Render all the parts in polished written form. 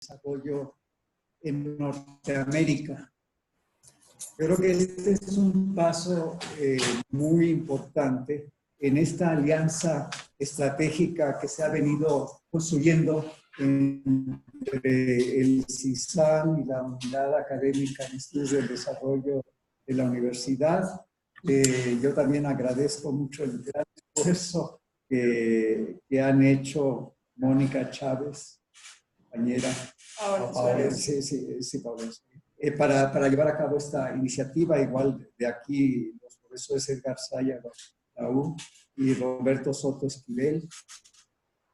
desarrollo en Norteamérica. Creo que este es un paso muy importante en esta alianza estratégica que se ha venido construyendo entre el CISAN y la Unidad Académica en Estudios del Desarrollo de la Universidad. Yo también agradezco mucho el gran esfuerzo que han hecho Mónica Chávez, compañera, Paola, para llevar a cabo esta iniciativa. Igual de aquí los profesores Edgar Saya, y Roberto Soto Esquivel.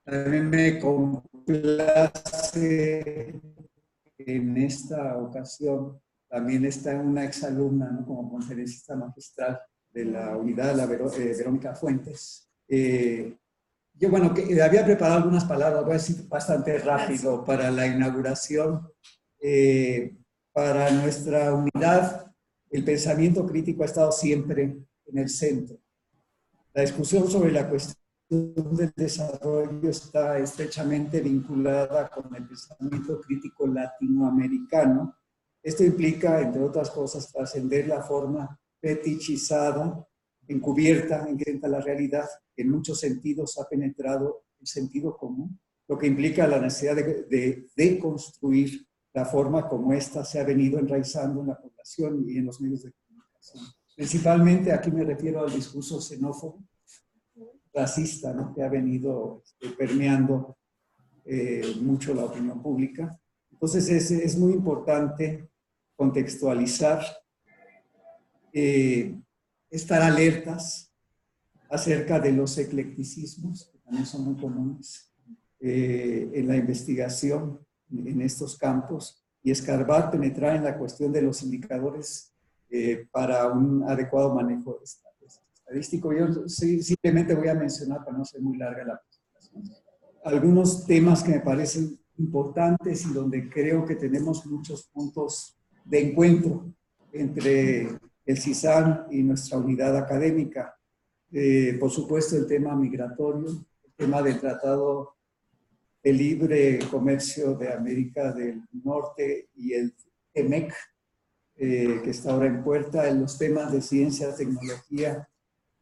También me complace en esta ocasión, también está una exalumna, ¿no?, como conferencista magistral de la unidad, Verónica Fuentes. Yo, bueno, que había preparado algunas palabras, voy a decir bastante rápido, para la inauguración. Para nuestra unidad, el pensamiento crítico ha estado siempre en el centro. La discusión sobre la cuestión del desarrollo está estrechamente vinculada con el pensamiento crítico latinoamericano. Esto implica, entre otras cosas, trascender la forma fetichizada, encubierta, engrienta la realidad, que en muchos sentidos ha penetrado el sentido común, lo que implica la necesidad de deconstruir la forma como ésta se ha venido enraizando en la población y en los medios de comunicación. Principalmente aquí me refiero al discurso xenófobo, racista, ¿no?, que ha venido permeando mucho la opinión pública. Entonces es muy importante contextualizar, estar alertas acerca de los eclecticismos, que también son muy comunes en la investigación en estos campos, y escarbar, penetrar en la cuestión de los indicadores para un adecuado manejo estadístico. Yo simplemente voy a mencionar, para no ser muy larga la presentación, algunos temas que me parecen importantes y donde creo que tenemos muchos puntos de encuentro entre el CISAN y nuestra unidad académica. Por supuesto, el tema migratorio, el tema del Tratado de Libre Comercio de América del Norte y el TEMEC, que está ahora en puerta, en los temas de ciencia, tecnología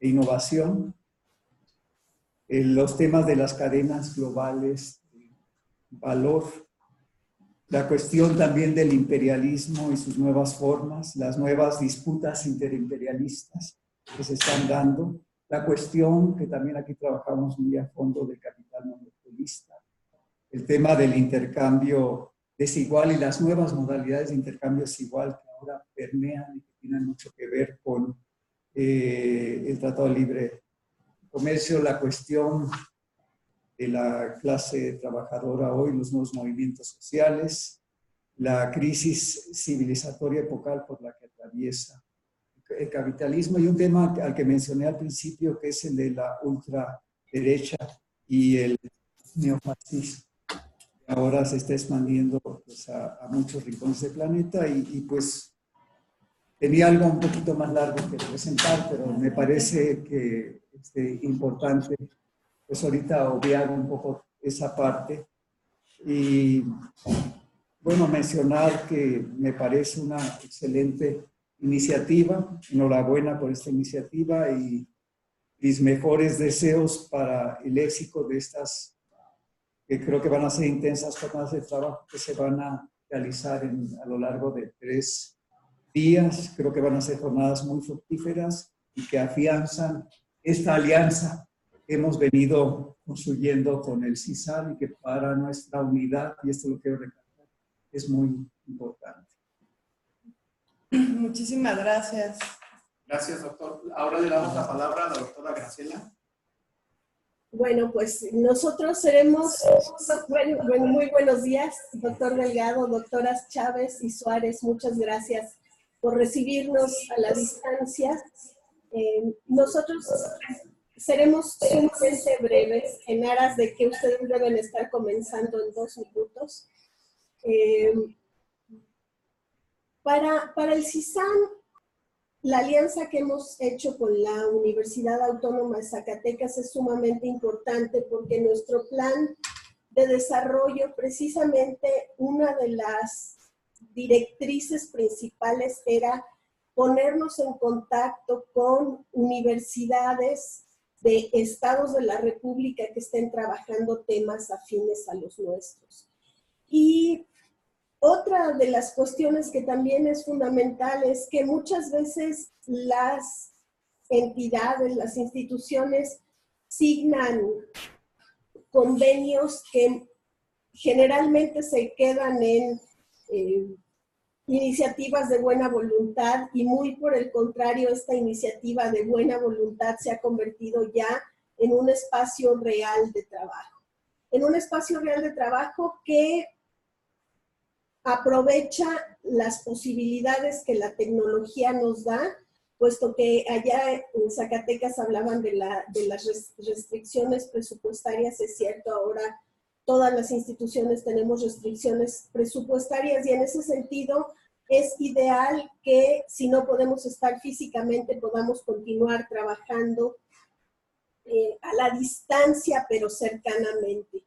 e innovación, en los temas de las cadenas globales de valor, la cuestión también del imperialismo y sus nuevas formas, las nuevas disputas interimperialistas que se están dando, la cuestión que también aquí trabajamos muy a fondo del capital monopolista, el tema del intercambio desigual y las nuevas modalidades de intercambio desigual que ahora permean y que tienen mucho que ver con el Tratado de Libre Comercio, la cuestión de la clase trabajadora hoy, los nuevos movimientos sociales, la crisis civilizatoria epocal por la que atraviesa el capitalismo, y un tema al que mencioné al principio, que es el de la ultraderecha y el neofascismo. Ahora se está expandiendo, pues, a muchos rincones del planeta y pues tenía algo un poquito más largo que presentar, pero me parece que es importante pues ahorita obviar un poco esa parte y bueno, mencionar que me parece una excelente iniciativa. Enhorabuena por esta iniciativa y mis mejores deseos para el éxito de estas, que creo que van a ser intensas jornadas de trabajo que se van a realizar a lo largo de 3 días. Creo que van a ser jornadas muy fructíferas y que afianzan esta alianza que hemos venido construyendo con el CISAN y que para nuestra unidad, y esto lo quiero recalcar, es muy importante. Muchísimas gracias. Gracias, doctor. Ahora le damos la palabra a la doctora Graciela. Bueno, pues nosotros seremos, muy buenos días, doctor Delgado, doctoras Chávez y Suárez, muchas gracias por recibirnos a la distancia. Nosotros seremos sumamente breves en aras de que ustedes deben estar comenzando en 2 minutos. Para el CISAN, la alianza que hemos hecho con la Universidad Autónoma de Zacatecas es sumamente importante porque nuestro plan de desarrollo, precisamente una de las directrices principales era ponernos en contacto con universidades de estados de la República que estén trabajando temas afines a los nuestros. Y otra de las cuestiones que también es fundamental es que muchas veces las entidades, las instituciones signan convenios que generalmente se quedan en iniciativas de buena voluntad, y muy por el contrario, esta iniciativa de buena voluntad se ha convertido ya en un espacio real de trabajo. En un espacio real de trabajo que aprovecha las posibilidades que la tecnología nos da, puesto que allá en Zacatecas hablaban de las restricciones presupuestarias. Es cierto, ahora todas las instituciones tenemos restricciones presupuestarias, y en ese sentido es ideal que, si no podemos estar físicamente, podamos continuar trabajando a la distancia, pero cercanamente.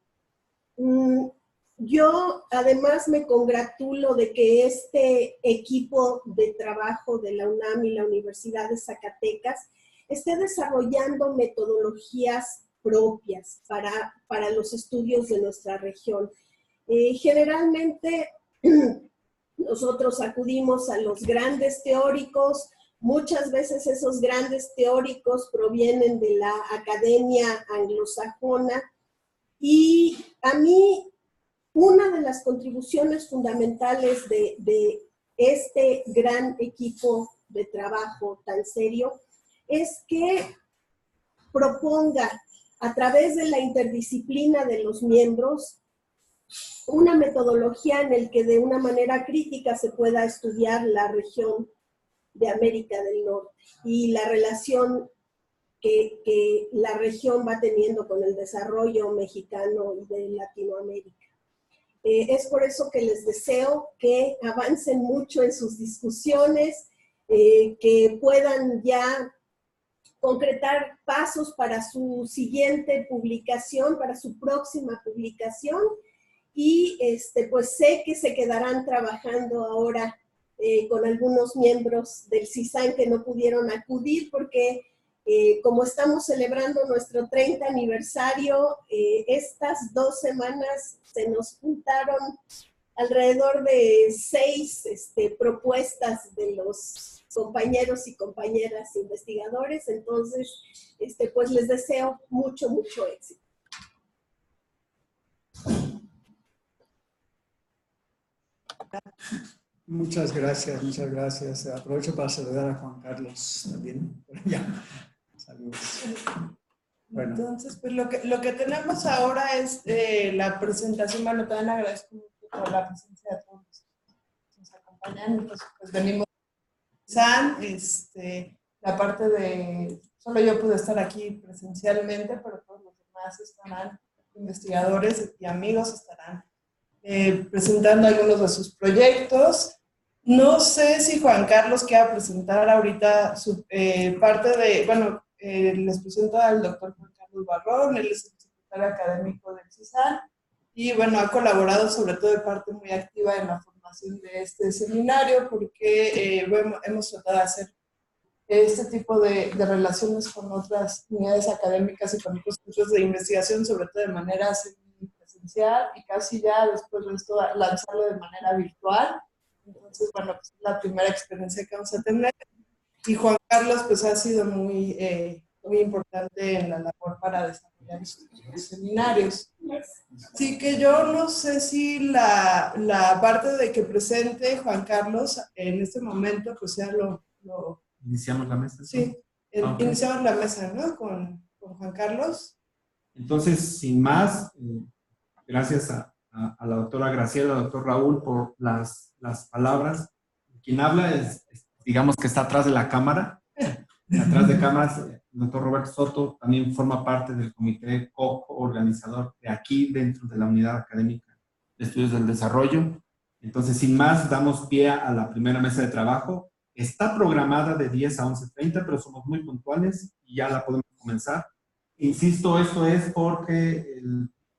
Yo además me congratulo de que este equipo de trabajo de la UNAM y la Universidad de Zacatecas esté desarrollando metodologías propias para los estudios de nuestra región. Generalmente nosotros acudimos a los grandes teóricos. Muchas veces esos grandes teóricos provienen de la academia anglosajona, y a mí una de las contribuciones fundamentales de este gran equipo de trabajo tan serio es que proponga, a través de la interdisciplina de los miembros, una metodología en la que de una manera crítica se pueda estudiar la región de América del Norte y la relación que la región va teniendo con el desarrollo mexicano y de Latinoamérica. Es por eso que les deseo que avancen mucho en sus discusiones, que puedan ya concretar pasos para su siguiente publicación, para su próxima publicación, y pues sé que se quedarán trabajando ahora con algunos miembros del CISAN que no pudieron acudir, porque como estamos celebrando nuestro 30 aniversario, estas 2 semanas se nos juntaron alrededor de 6 propuestas de los compañeros y compañeras investigadores. Entonces, pues les deseo mucho, mucho éxito. Muchas gracias, muchas gracias. Aprovecho para saludar a Juan Carlos también. Ya. Saludos. Bueno. Entonces, pues lo que tenemos ahora es la presentación. Bueno, también agradezco mucho por la presencia de todos los que nos acompañan. Entonces, pues venimos de San, la parte de, solo yo pude estar aquí presencialmente, pero todos los demás estarán, investigadores y amigos estarán presentando algunos de sus proyectos. No sé si Juan Carlos quiera presentar ahorita su parte de, bueno, les presento al doctor Juan Carlos Barrón. Él es el secretario académico del CISAN y bueno, ha colaborado sobre todo de parte muy activa en la formación de este seminario, porque bueno, hemos tratado de hacer este tipo de relaciones con otras unidades académicas y con otros centros de investigación, sobre todo de manera presencial, y casi ya después de esto lanzarlo de manera virtual. Entonces, bueno, pues es la primera experiencia que vamos a tener. Y Juan Carlos, pues ha sido muy importante en la labor para desarrollar estos seminarios. Así que yo no sé si la parte de que presente Juan Carlos en este momento, pues sea lo ¿Iniciamos la mesa? Sí, okay. Iniciamos la mesa, ¿no? Con Juan Carlos. Entonces, sin más, gracias a la doctora Graciela, al doctor Raúl por las palabras. Quien habla es, digamos que está atrás de la cámara. Atrás de cámaras, el doctor Roberto Soto también forma parte del comité co-organizador de aquí, dentro de la Unidad Académica de Estudios del Desarrollo. Entonces, sin más, damos pie a la primera mesa de trabajo. Está programada de 10 a 11:30, pero somos muy puntuales y ya la podemos comenzar. Insisto, esto es porque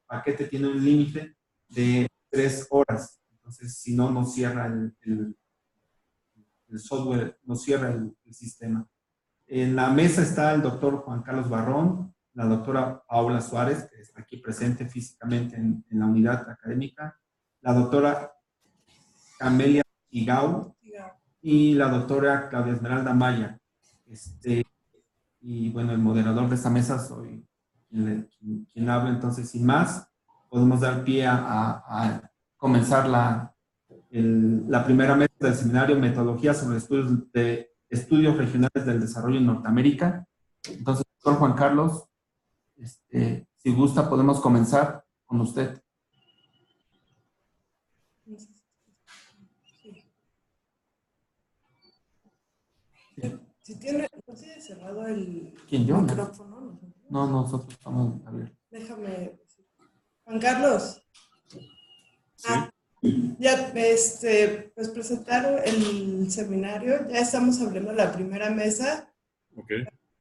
paquete tiene un límite de 3 horas. Entonces, si no, no cierra el software, no cierra el sistema. En la mesa está el doctor Juan Carlos Barrón, la doctora Paula Suárez, que está aquí presente físicamente en la unidad académica, la doctora Camelia Igau y la doctora Claudia Esmeralda Maya. Y bueno, el moderador de esta mesa soy quien habla. Entonces, sin más, podemos dar pie a comenzar la primera mesa del seminario Metodología sobre estudios regionales del desarrollo en Norteamérica. Entonces, doctor Juan Carlos, si gusta, podemos comenzar con usted. Si tiene cerrado el ¿Quién, yo? micrófono. No, nosotros estamos abiertos. Déjame. Juan Carlos. Sí. Ya, pues presentar el seminario. Ya estamos abriendo la primera mesa. Ok.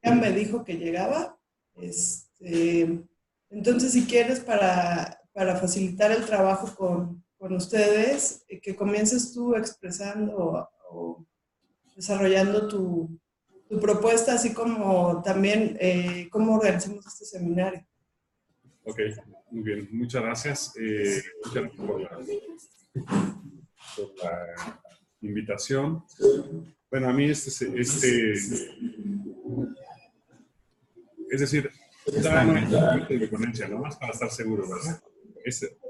Ya me dijo que llegaba. Entonces, si quieres, para facilitar el trabajo con ustedes, que comiences tú expresando o desarrollando tu propuesta, así como también cómo organizamos este seminario. Ok, muy bien. Muchas gracias. Muchas gracias por la invitación. Bueno, a mí es decir, todavía no hay documento de ponencia, ¿no? Más para estar seguro, ¿verdad?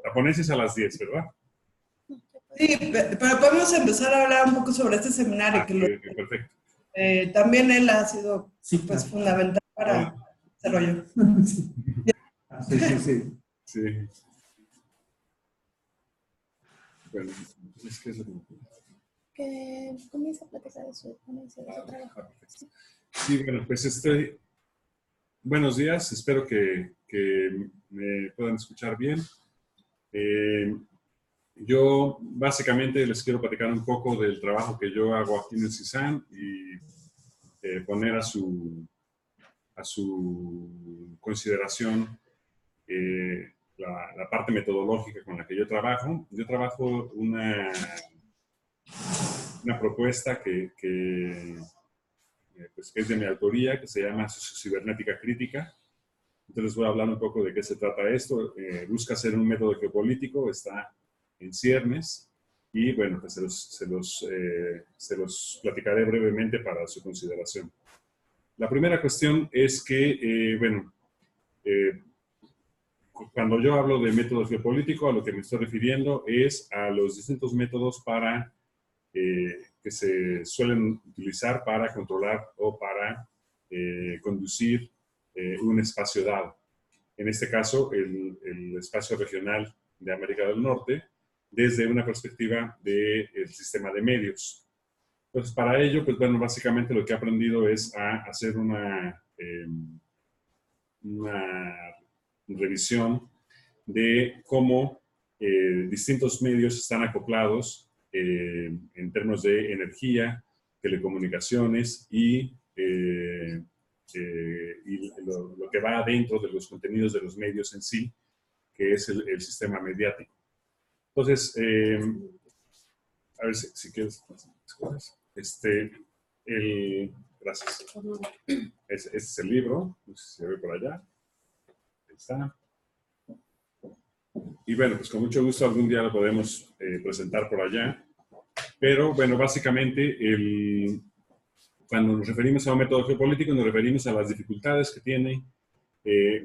La ponencia es a las 10, ¿verdad? Sí, pero podemos empezar a hablar un poco sobre este seminario, Perfecto. También él ha sido pues, Sí. fundamental para el desarrollo. Sí. Sí. Bueno, entonces, ¿qué es lo que me pide? Que comience a platicar de su ponencia, de su trabajo. Sí, bueno, pues buenos días, espero que me puedan escuchar bien. Yo básicamente les quiero platicar un poco del trabajo que yo hago aquí en el CISAN y poner a su consideración la parte metodológica con la que yo trabajo. Yo trabajo una propuesta que es de mi autoría, que se llama Cibernética Crítica. Entonces voy a hablar un poco de qué se trata esto. Busca ser un método geopolítico, está en ciernes y bueno, pues se los platicaré brevemente para su consideración. La primera cuestión es que, cuando yo hablo de método geopolítico, a lo que me estoy refiriendo es a los distintos métodos para que se suelen utilizar para controlar o para conducir un espacio dado. En este caso, el espacio regional de América del Norte, desde una perspectiva del sistema de medios. Entonces, para ello, pues bueno, básicamente lo que he aprendido es a hacer una revisión de cómo distintos medios están acoplados en términos de energía, telecomunicaciones y lo que va adentro de los contenidos de los medios en sí, que es el sistema mediático. Entonces, a ver si quieres. Gracias. Este es el libro, no sé si se ve por allá. Ahí está. Y bueno, pues con mucho gusto algún día lo podemos presentar por allá. Pero bueno, básicamente, cuando nos referimos a un método geopolítico, nos referimos a las dificultades que tiene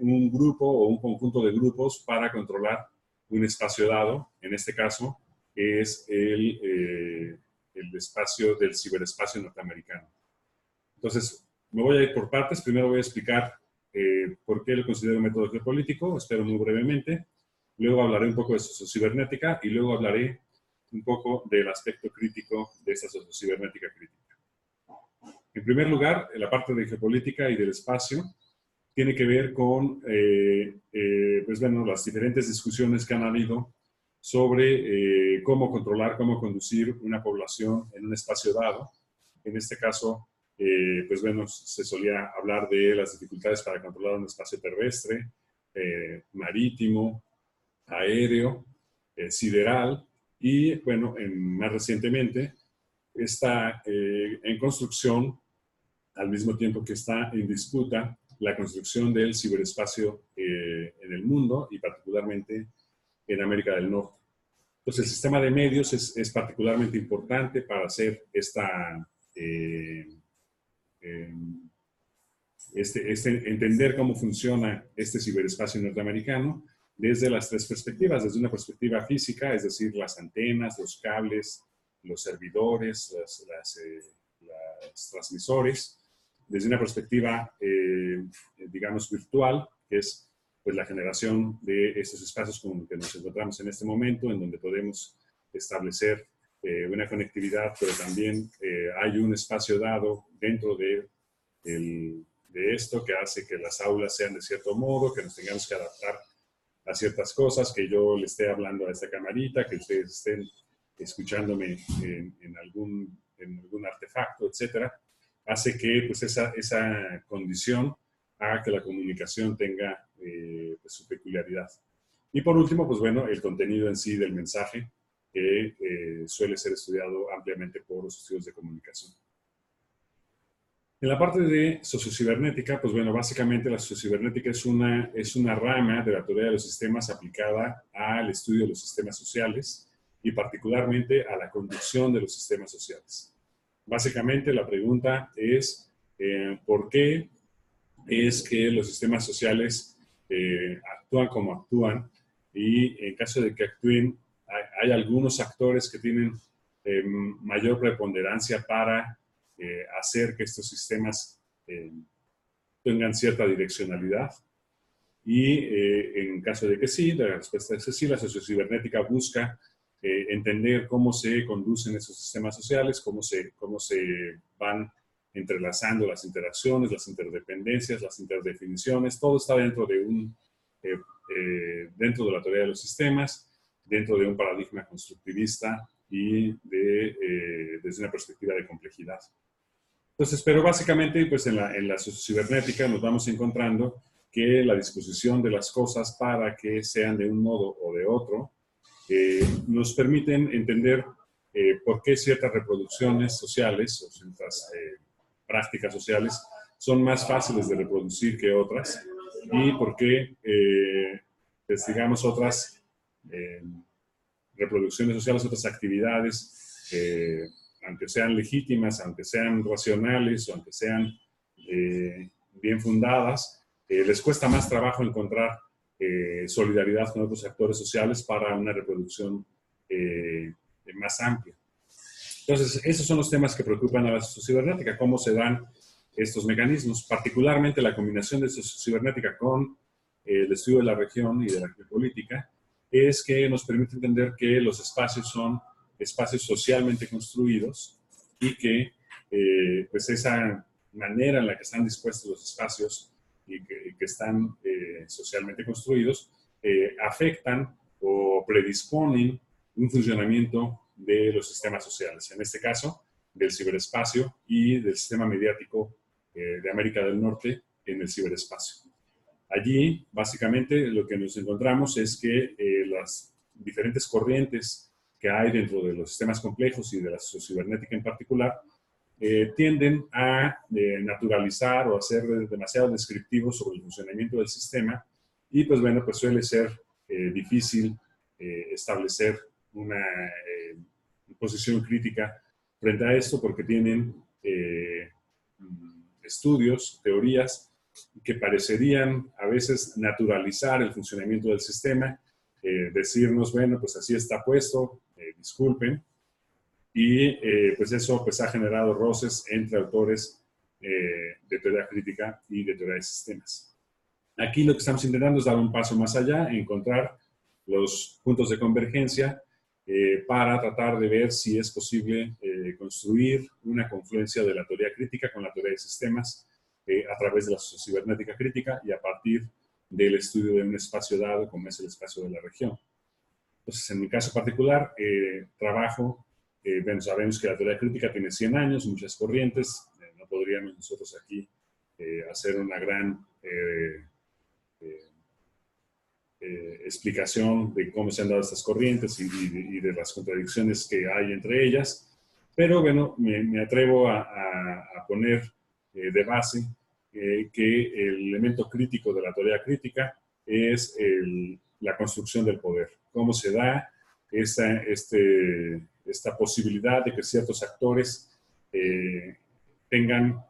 un grupo o un conjunto de grupos para controlar un espacio dado. En este caso, es el espacio del ciberespacio norteamericano. Entonces, me voy a ir por partes. Primero voy a explicar por qué lo considero un método geopolítico, espero muy brevemente. Luego hablaré un poco de sociocibernética y luego hablaré un poco del aspecto crítico de esta sociocibernética crítica. En primer lugar, la parte de geopolítica y del espacio tiene que ver con pues bueno, las diferentes discusiones que han habido sobre cómo controlar, cómo conducir una población en un espacio dado. En este caso, pues bueno, se solía hablar de las dificultades para controlar un espacio terrestre, marítimo, aéreo, sideral y, bueno, más recientemente está en construcción, al mismo tiempo que está en disputa, la construcción del ciberespacio en el mundo y particularmente en América del Norte. Entonces, el sistema de medios es particularmente importante para hacer entender cómo funciona este ciberespacio norteamericano desde las tres perspectivas. Desde una perspectiva física, es decir, las antenas, los cables, los servidores, los transmisores. Desde una perspectiva, digamos, virtual, que es pues, la generación de estos espacios con que nos encontramos en este momento, en donde podemos establecer una conectividad, pero también hay un espacio dado dentro de esto que hace que las aulas sean de cierto modo, que nos tengamos que adaptar a ciertas cosas, que yo le esté hablando a esta camarita, que ustedes estén escuchándome en algún artefacto, etcétera, hace que pues, esa condición haga que la comunicación tenga pues, su peculiaridad. Y por último, pues bueno, el contenido en sí del mensaje, que suele ser estudiado ampliamente por los estudios de comunicación. En la parte de sociocibernética, pues bueno, básicamente la sociocibernética es una rama de la teoría de los sistemas aplicada al estudio de los sistemas sociales y particularmente a la conducción de los sistemas sociales. Básicamente la pregunta es ¿por qué es que los sistemas sociales actúan como actúan? Y en caso de que actúen, hay algunos actores que tienen mayor preponderancia para hacer que estos sistemas tengan cierta direccionalidad. Y en caso de que sí, la respuesta es que sí, la sociocibernética busca entender cómo se conducen esos sistemas sociales, cómo se van entrelazando las interacciones, las interdependencias, las interdefiniciones. Todo está dentro de dentro de la teoría de los sistemas, dentro de un paradigma constructivista y desde una perspectiva de complejidad. Entonces, pero básicamente, pues en la sociocibernética nos vamos encontrando que la disposición de las cosas para que sean de un modo o de otro nos permiten entender por qué ciertas reproducciones sociales o ciertas prácticas sociales son más fáciles de reproducir que otras y por qué, pues, digamos, otras reproducciones sociales, otras actividades, aunque sean legítimas, aunque sean racionales o aunque sean bien fundadas, les cuesta más trabajo encontrar solidaridad con otros actores sociales para una reproducción más amplia. Entonces, esos son los temas que preocupan a la sociocibernética, cómo se dan estos mecanismos, particularmente la combinación de sociocibernética con el estudio de la región y de la geopolítica, es que nos permite entender que los espacios son espacios socialmente construidos y que pues esa manera en la que están dispuestos los espacios y que están socialmente construidos afectan o predisponen un funcionamiento de los sistemas sociales, en este caso del ciberespacio y del sistema mediático de América del Norte en el ciberespacio. Allí, básicamente, lo que nos encontramos es que las diferentes corrientes que hay dentro de los sistemas complejos y de la sociocibernética en particular tienden a naturalizar o a ser demasiado descriptivos sobre el funcionamiento del sistema y, pues bueno, pues suele ser difícil establecer una posición crítica frente a esto porque tienen estudios, teorías que parecerían a veces naturalizar el funcionamiento del sistema, decirnos, bueno, pues así está puesto, disculpen, y pues eso pues ha generado roces entre autores de teoría crítica y de teoría de sistemas. Aquí lo que estamos intentando es dar un paso más allá, encontrar los puntos de convergencia para tratar de ver si es posible construir una confluencia de la teoría crítica con la teoría de sistemas a través de la sociocibernética crítica y a partir del estudio de un espacio dado como es el espacio de la región. Entonces, en mi caso particular, trabajo, bueno, sabemos que la teoría crítica tiene 100 años, muchas corrientes, no podríamos nosotros aquí hacer una gran explicación de cómo se han dado estas corrientes y de las contradicciones que hay entre ellas. Pero bueno, me atrevo a poner de base que el elemento crítico de la teoría crítica es la construcción del poder. Cómo se da esta posibilidad de que ciertos actores tengan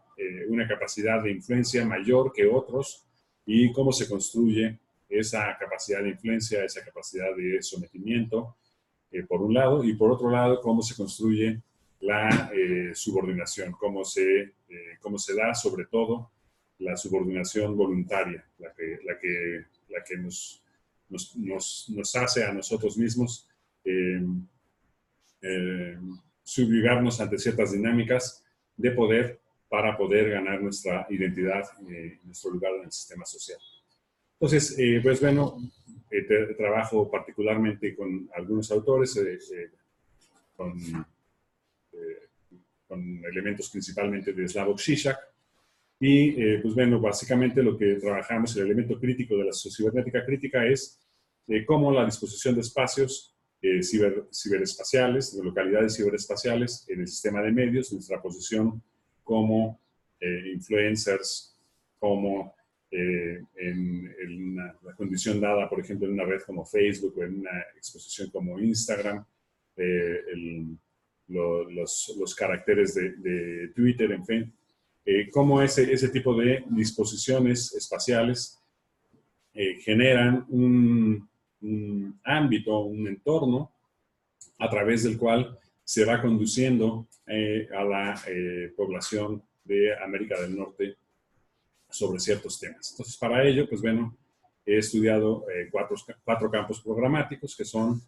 una capacidad de influencia mayor que otros y cómo se construye esa capacidad de influencia, esa capacidad de sometimiento, por un lado, y por otro lado, cómo se construye la subordinación, cómo se da sobre todo la subordinación voluntaria, la que nos hace a nosotros mismos subyugarnos ante ciertas dinámicas de poder para poder ganar nuestra identidad, nuestro lugar en el sistema social. Entonces, pues bueno, trabajo particularmente con algunos autores, con elementos principalmente de Slavoj Žižek, y pues bueno, básicamente lo que trabajamos, el elemento crítico de la cibernética crítica es cómo la disposición de espacios ciberespaciales, de localidades ciberespaciales en el sistema de medios, nuestra posición como influencers, como en la condición dada, por ejemplo, en una red como Facebook o en una exposición como Instagram, los caracteres de Twitter, en fin, cómo ese tipo de disposiciones espaciales generan un ámbito, un entorno a través del cual se va conduciendo a la población de América del Norte sobre ciertos temas. Entonces, para ello, pues bueno, he estudiado cuatro campos programáticos, que son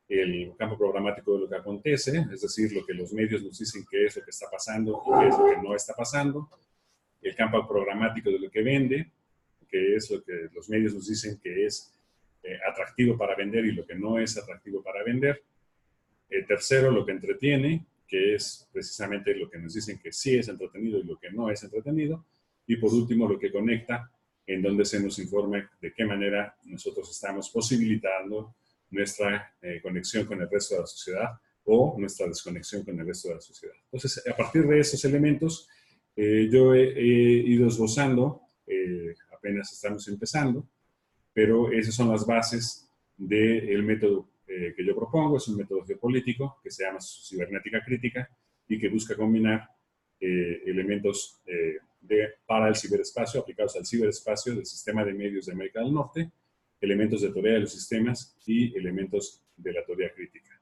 el campo programático de lo que acontece, es decir, lo que los medios nos dicen que es lo que está pasando y qué es lo que no está pasando. El campo programático de lo que vende, que es lo que los medios nos dicen que es atractivo para vender y lo que no es atractivo para vender. Tercero, lo que entretiene, que es precisamente lo que nos dicen que sí es entretenido y lo que no es entretenido. Y por último, lo que conecta, en donde se nos informa de qué manera nosotros estamos posibilitando nuestra conexión con el resto de la sociedad o nuestra desconexión con el resto de la sociedad. Entonces, a partir de esos elementos, yo he ido esbozando, apenas estamos empezando, pero esas son las bases del método que yo propongo. Es un método geopolítico que se llama cibernética crítica y que busca combinar elementos para el ciberespacio, aplicados al ciberespacio del sistema de medios de América del Norte, elementos de teoría de los sistemas y elementos de la teoría crítica.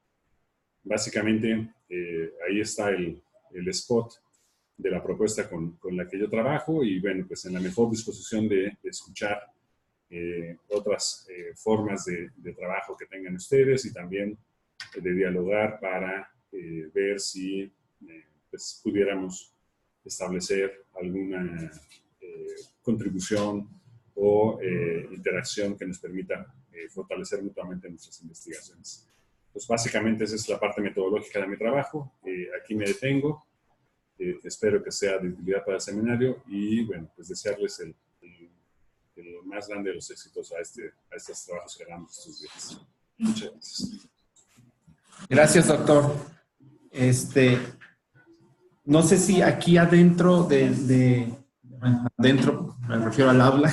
Básicamente, ahí está el spot de la propuesta con la que yo trabajo y, bueno, pues en la mejor disposición de escuchar otras formas de trabajo que tengan ustedes y también de dialogar para ver si pues pudiéramos establecer alguna contribución o interacción que nos permita fortalecer mutuamente nuestras investigaciones. Pues básicamente esa es la parte metodológica de mi trabajo. Aquí me detengo. Espero que sea de utilidad para el seminario y, bueno, pues desearles el más grande de los éxitos a estos trabajos que hagamos estos días. Muchas gracias. Gracias, doctor. No sé si aquí adentro adentro, me refiero al aula,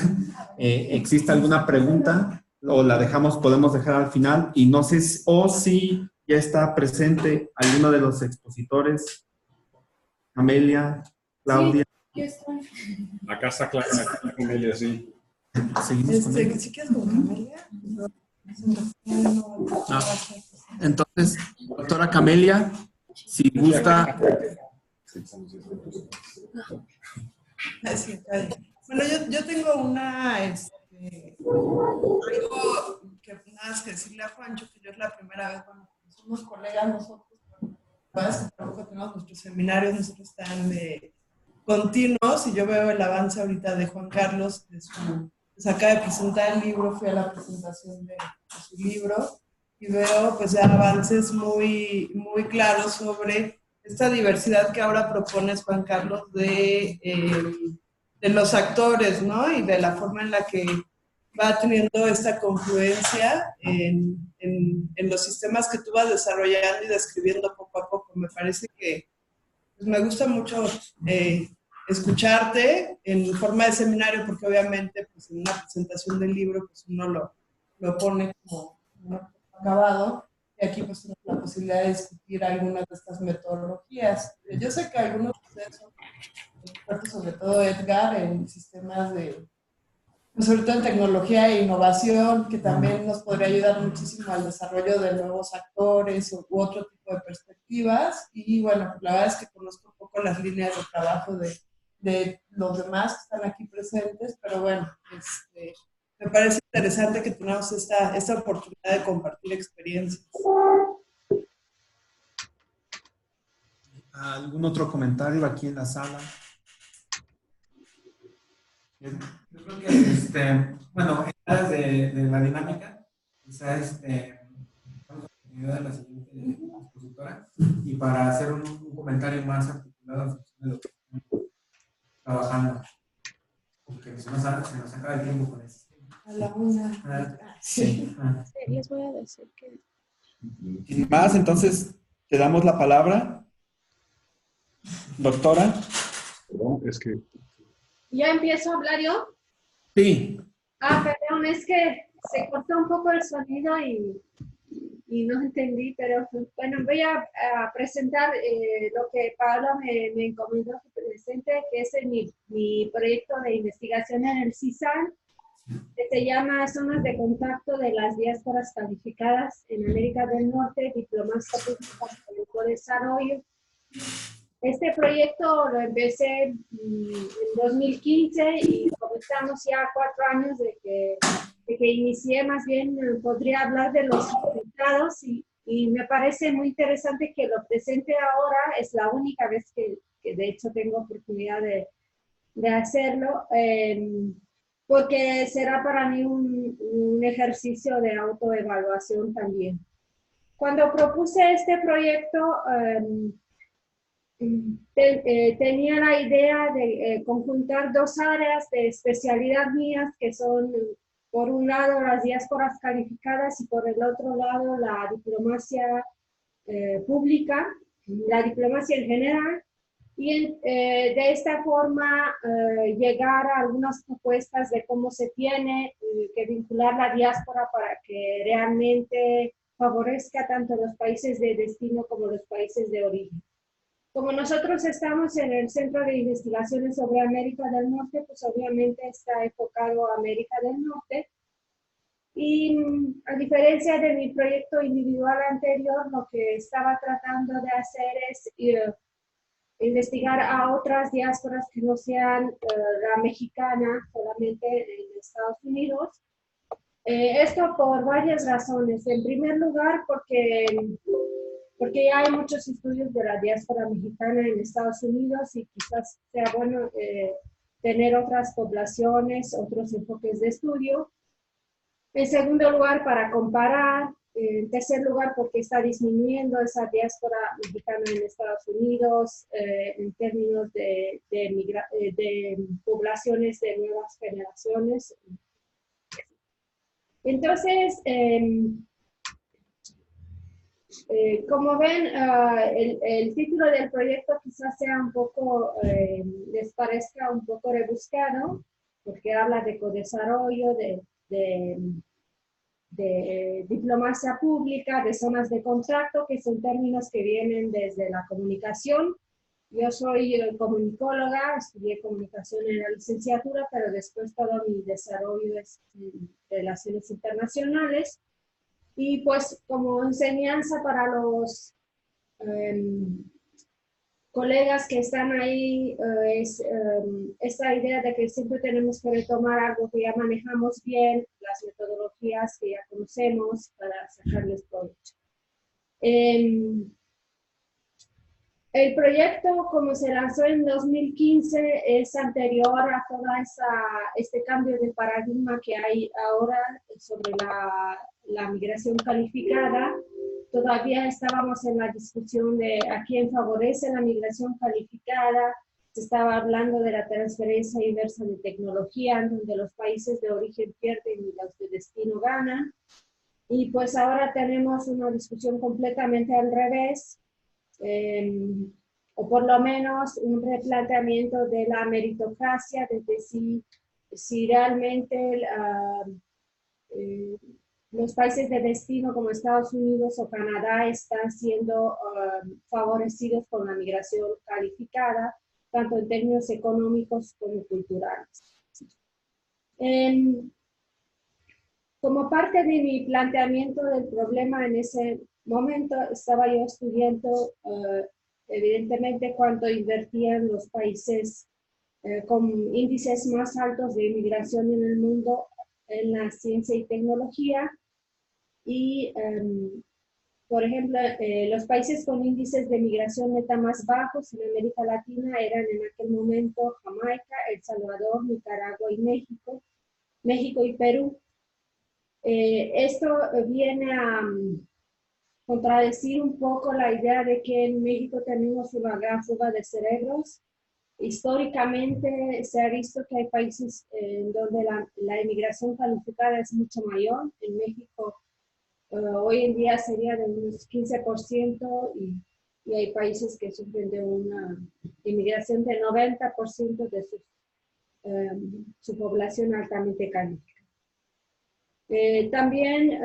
¿existe alguna pregunta o la podemos dejar al final? Y no sé si ya está presente alguno de los expositores. Amelia, Claudia. Sí, yo estoy. Acá está Camelia, sí. Seguimos con ella. ¿Sí quieres con Camelia? Entonces, doctora Camelia, si gusta. Bueno, yo tengo algo que nada más que decirle a Juancho, que yo es la primera vez, bueno, somos colegas nosotros, pero tenemos nuestros seminarios, nosotros están continuos y yo veo el avance ahorita de Juan Carlos, pues acaba de presentar el libro, fui a la presentación de su libro y veo pues ya avances muy, muy claros sobre esta diversidad que ahora propones, Juan Carlos, de los actores, ¿no? Y de la forma en la que va teniendo esta confluencia en los sistemas que tú vas desarrollando y describiendo poco a poco. Me parece que pues, me gusta mucho escucharte en forma de seminario, porque obviamente pues, en una presentación del libro pues, uno lo pone como acabado, y aquí pues tenemos la posibilidad de discutir algunas de estas metodologías. Yo sé que algunos de ustedes son expertos, sobre todo Edgar, en sistemas de, pues, sobre todo en tecnología e innovación, que también nos podría ayudar muchísimo al desarrollo de nuevos actores u otro tipo de perspectivas. Y bueno, la verdad es que conozco un poco las líneas de trabajo de los demás que están aquí presentes, pero bueno, me parece interesante que tengamos esta oportunidad de compartir experiencias. ¿Algún otro comentario aquí en la sala? Yo creo que, bueno, en áreas de la dinámica, quizás vamos a continuar la siguiente expositora, y para hacer un comentario más articulado en función de lo que estamos trabajando, porque se nos acaba el tiempo con eso. A la una. Sí. Les voy a decir que... Sin más, entonces, te damos la palabra, doctora. Perdón, es que ¿Ya empiezo a hablar yo? Sí. Perdón, es que se cortó un poco el sonido y no entendí, pero bueno, voy a presentar lo que Pablo me encomendó que presente, que es mi proyecto de investigación en el CISAN, que se llama Zonas de Contacto de las Diásporas Calificadas en América del Norte, Diplomacia Pública para el Co-Desarrollo. Este proyecto lo empecé en 2015 y comenzamos ya 4 años de que inicié. Más bien podría hablar de los resultados y me parece muy interesante que lo presente ahora. Es la única vez que de hecho tengo oportunidad de hacerlo, porque será para mí un ejercicio de autoevaluación también. Cuando propuse este proyecto, tenía la idea de conjuntar 2 áreas de especialidad mías, que son, por un lado, las diásporas calificadas y por el otro lado, la diplomacia pública, la diplomacia en general, y de esta forma llegar a algunas propuestas de cómo se tiene que vincular la diáspora para que realmente favorezca tanto los países de destino como los países de origen. Como nosotros estamos en el Centro de Investigaciones sobre América del Norte, pues obviamente está enfocado a América del Norte. Y a diferencia de mi proyecto individual anterior, lo que estaba tratando de hacer es investigar a otras diásporas que no sean la mexicana, solamente en Estados Unidos. Esto por varias razones. En primer lugar, porque ya hay muchos estudios de la diáspora mexicana en Estados Unidos y quizás sea bueno tener otras poblaciones, otros enfoques de estudio. En segundo lugar, para comparar. En tercer lugar, porque está disminuyendo esa diáspora mexicana en Estados Unidos en términos de poblaciones de nuevas generaciones. Entonces, como ven, el título del proyecto quizás sea un poco, les parezca un poco rebuscado, porque habla de codesarrollo, de diplomacia pública, de zonas de contacto, que son términos que vienen desde la comunicación. Yo soy comunicóloga, estudié comunicación en la licenciatura, pero después todo mi desarrollo es en relaciones internacionales. Y pues como enseñanza para los colegas que están ahí, es esta idea de que siempre tenemos que retomar algo que ya manejamos bien, las metodologías que ya conocemos para sacarles provecho. El proyecto, como se lanzó en 2015, es anterior a todo este cambio de paradigma que hay ahora sobre la migración calificada. Todavía estábamos en la discusión de a quién favorece la migración calificada, se estaba hablando de la transferencia inversa de tecnología, en donde los países de origen pierden y los de destino ganan. Y pues ahora tenemos una discusión completamente al revés, o por lo menos un replanteamiento de la meritocracia, desde si realmente los países de destino como Estados Unidos o Canadá están siendo favorecidos con la migración calificada, tanto en términos económicos como culturales. Como parte de mi planteamiento del problema en ese momento, estaba yo estudiando evidentemente cuánto invertían los países con índices más altos de inmigración en el mundo en la ciencia y tecnología. Y, por ejemplo, los países con índices de migración neta más bajos en América Latina eran en aquel momento Jamaica, El Salvador, Nicaragua y México y Perú. Esto viene a contradecir un poco la idea de que en México tenemos una gran fuga de cerebros. Históricamente se ha visto que hay países donde la inmigración calificada es mucho mayor. En México hoy en día sería de unos 15% y hay países que sufren de una inmigración del 90% de su población altamente calificada. También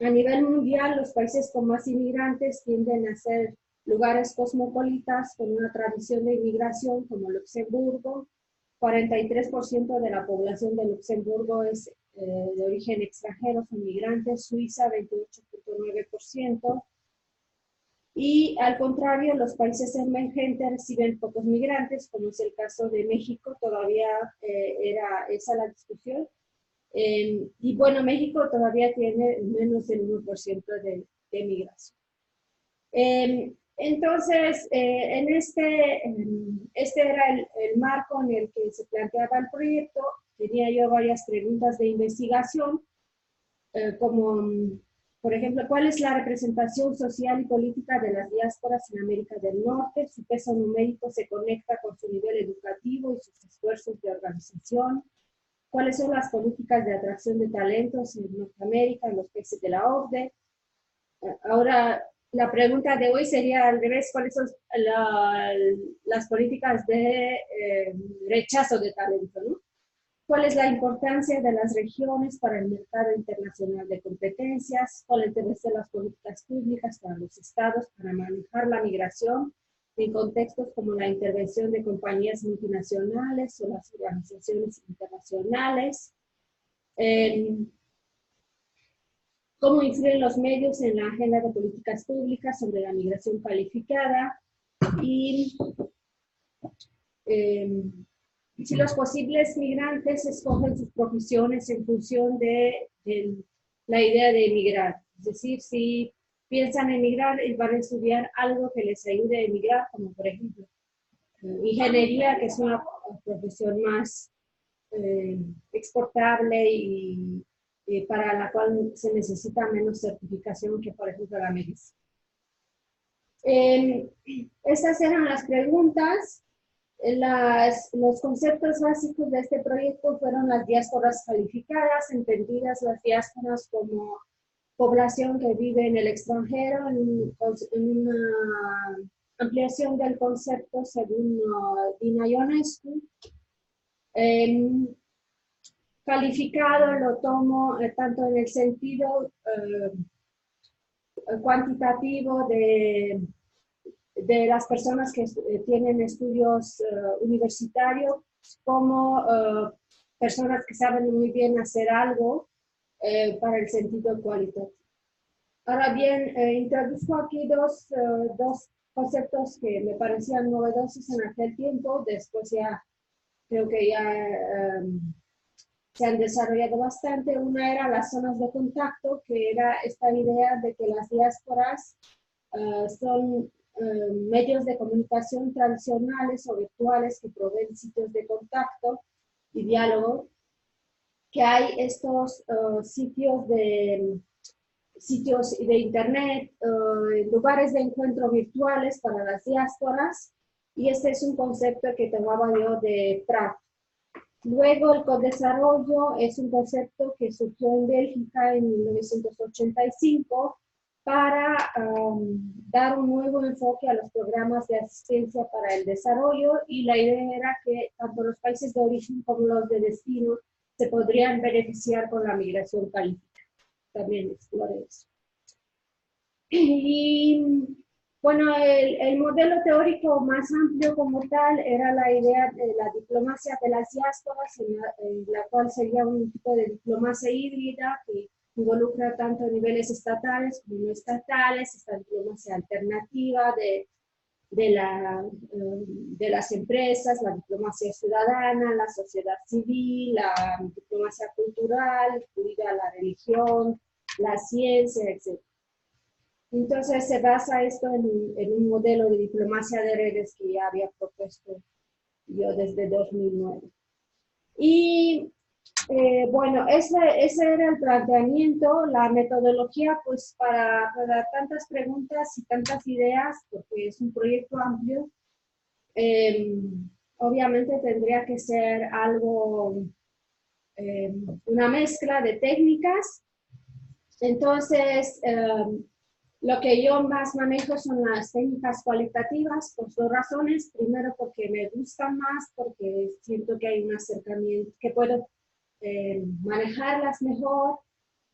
a nivel mundial los países con más inmigrantes tienden a ser lugares cosmopolitas con una tradición de inmigración como Luxemburgo. 43% de la población de Luxemburgo es de origen extranjero, son migrantes. Suiza 28.9%. Y al contrario, los países emergentes reciben pocos migrantes, como es el caso de México. Todavía era esa la discusión. Y bueno, México todavía tiene menos del 1% de migración. Entonces, este era el marco en el que se planteaba el proyecto. Tenía yo varias preguntas de investigación, como, por ejemplo, ¿cuál es la representación social y política de las diásporas en América del Norte? ¿Su peso numérico se conecta con su nivel educativo y sus esfuerzos de organización? ¿Cuáles son las políticas de atracción de talentos en Norteamérica, en los países de la OCDE? Ahora, la pregunta de hoy sería al revés: ¿cuáles son las políticas de rechazo de talento, ¿no? ¿Cuál es la importancia de las regiones para el mercado internacional de competencias? ¿Cuáles deben ser las políticas públicas para los estados para manejar la migración en contextos como la intervención de compañías multinacionales o las organizaciones internacionales? ¿Cómo influyen los medios en la agenda de políticas públicas sobre la migración calificada? Y si los posibles migrantes escogen sus profesiones en función de la idea de emigrar. Es decir, si piensan emigrar y van a estudiar algo que les ayude a emigrar, como por ejemplo ingeniería, que es una profesión más exportable y para la cual se necesita menos certificación que, por ejemplo, la medicina. Estas eran las preguntas. Los conceptos básicos de este proyecto fueron las diásporas calificadas, entendidas las diásporas como población que vive en el extranjero, en una ampliación del concepto según Dina Ionescu. Calificado lo tomo tanto en el sentido cuantitativo de las personas que tienen estudios universitarios, como personas que saben muy bien hacer algo para el sentido cualitativo. Ahora bien, introduzco aquí dos conceptos que me parecían novedosos en aquel tiempo. Después ya creo que ya se han desarrollado bastante. Una era las zonas de contacto, que era esta idea de que las diásporas son medios de comunicación tradicionales o virtuales que proveen sitios de contacto y diálogo, que hay estos sitios de internet, lugares de encuentro virtuales para las diásporas, y este es un concepto que tomaba yo de Pratt. Luego el codesarrollo es un concepto que surgió en Bélgica en 1985 para dar un nuevo enfoque a los programas de asistencia para el desarrollo, y la idea era que tanto los países de origen como los de destino se podrían beneficiar con la migración calificada. También exploré eso. Y bueno, el modelo teórico más amplio como tal era la idea de la diplomacia de las diásporas, en la cual sería un tipo de diplomacia híbrida que involucra tanto niveles estatales como no estatales, esta diplomacia alternativa de las empresas, la diplomacia ciudadana, la sociedad civil, la diplomacia cultural, incluida la religión, la ciencia, etc. Entonces se basa esto en un modelo de diplomacia de redes que ya había propuesto yo desde 2009. Y bueno, ese era el planteamiento, la metodología, pues para tantas preguntas y tantas ideas, porque es un proyecto amplio, obviamente tendría que ser algo, una mezcla de técnicas. Entonces, lo que yo más manejo son las técnicas cualitativas por dos razones. Primero, porque me gustan más, porque siento que hay un acercamiento, que puedo manejarlas mejor.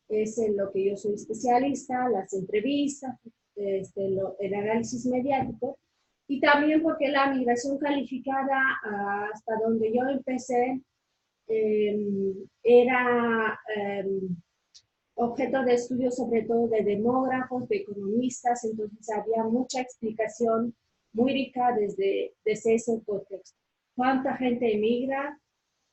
Es en lo que yo soy especialista, las entrevistas, el análisis mediático. Y también porque la migración calificada, hasta donde yo empecé, era objeto de estudio sobre todo de demógrafos, de economistas, entonces había mucha explicación muy rica desde ese contexto. ¿Cuánta gente emigra?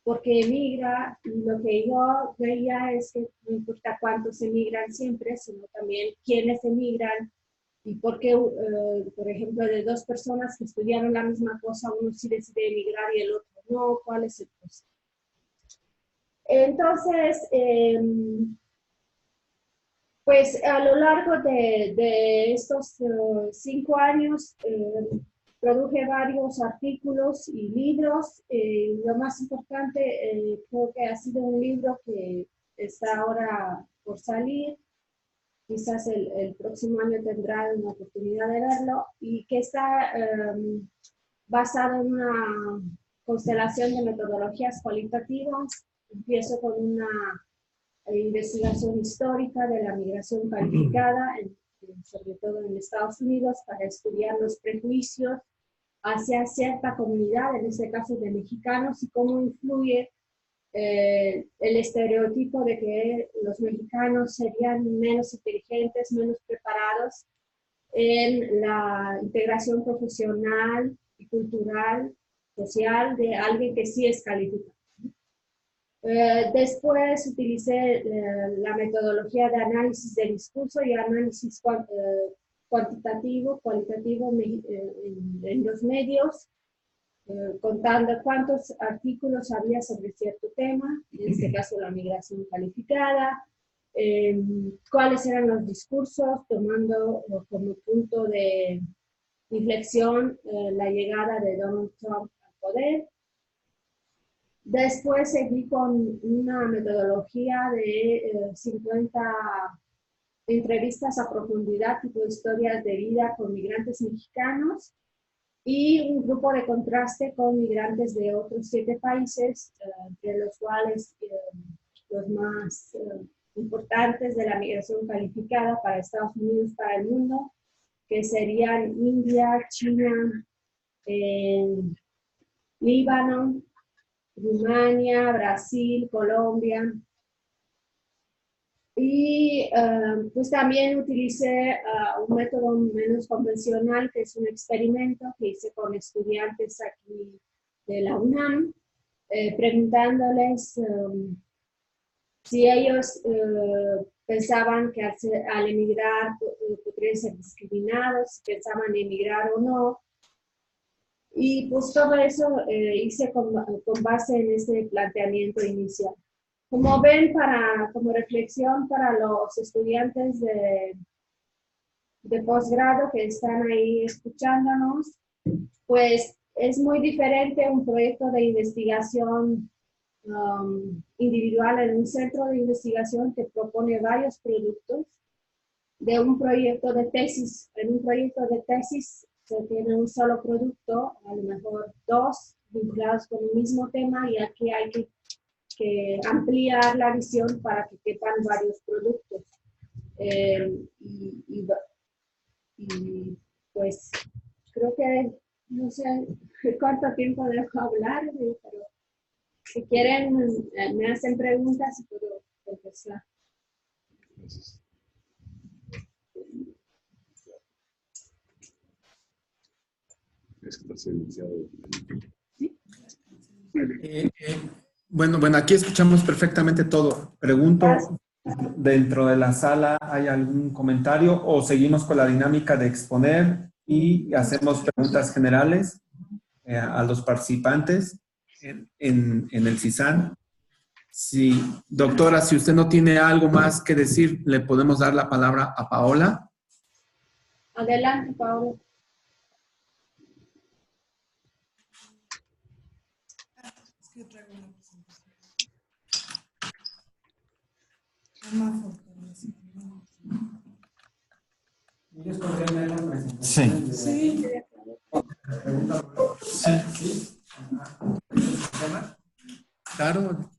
¿Por qué emigra? Y lo que yo veía es que no importa cuántos emigran siempre, sino también quiénes emigran y por qué, por ejemplo, de dos personas que estudiaron la misma cosa, uno sí decide emigrar y el otro no, ¿cuál es el proceso? Entonces, pues a lo largo de estos 5 años produje varios artículos y libros. Lo más importante creo que ha sido un libro que está ahora por salir. Quizás el próximo año tendrá una oportunidad de verlo, y que está basado en una constelación de metodologías cualitativas. Empiezo con una investigación histórica de la migración calificada, sobre todo en Estados Unidos, para estudiar los prejuicios hacia cierta comunidad, en este caso de mexicanos, y cómo influye el estereotipo de que los mexicanos serían menos inteligentes, menos preparados en la integración profesional y cultural, social, de alguien que sí es calificado. Después utilicé la metodología de análisis del discurso y análisis cualitativo en los medios, contando cuántos artículos había sobre cierto tema, en este caso la migración calificada, cuáles eran los discursos, tomando como punto de inflexión la llegada de Donald Trump al poder. Después seguí con una metodología de 50 entrevistas a profundidad, tipo historias de vida con migrantes mexicanos, y un grupo de contraste con migrantes de otros 7 países, entre los cuales los más importantes de la migración calificada para Estados Unidos, para el mundo, que serían India, China, Líbano, Rumania, Brasil, Colombia. Y pues también utilicé un método menos convencional, que es un experimento que hice con estudiantes aquí de la UNAM, preguntándoles si ellos pensaban que al emigrar podrían ser discriminados, si pensaban emigrar o no. Y pues todo eso hice con base en ese planteamiento inicial. Como ven, como reflexión para los estudiantes de posgrado que están ahí escuchándonos, pues es muy diferente un proyecto de investigación individual en un centro de investigación que propone varios productos, de un proyecto de tesis. En un proyecto de tesis se tiene un solo producto, a lo mejor dos vinculados con el mismo tema, y aquí hay que ampliar la visión para que quepan varios productos. Y pues creo que no sé cuánto tiempo dejo hablar, pero si quieren me hacen preguntas y puedo contestar. Gracias. Es que está silenciado. Bueno, aquí escuchamos perfectamente todo. Pregunto, ¿dentro de la sala hay algún comentario o seguimos con la dinámica de exponer y hacemos preguntas generales a los participantes en el CISAN? Sí, doctora, si usted no tiene algo más que decir, le podemos dar la palabra a Paola. Adelante, Paola. Es que traigo una presentación. Una fortalecimiento. ¿Ellos podrían ver la presentación? Sí. Sí. Sí. Claro.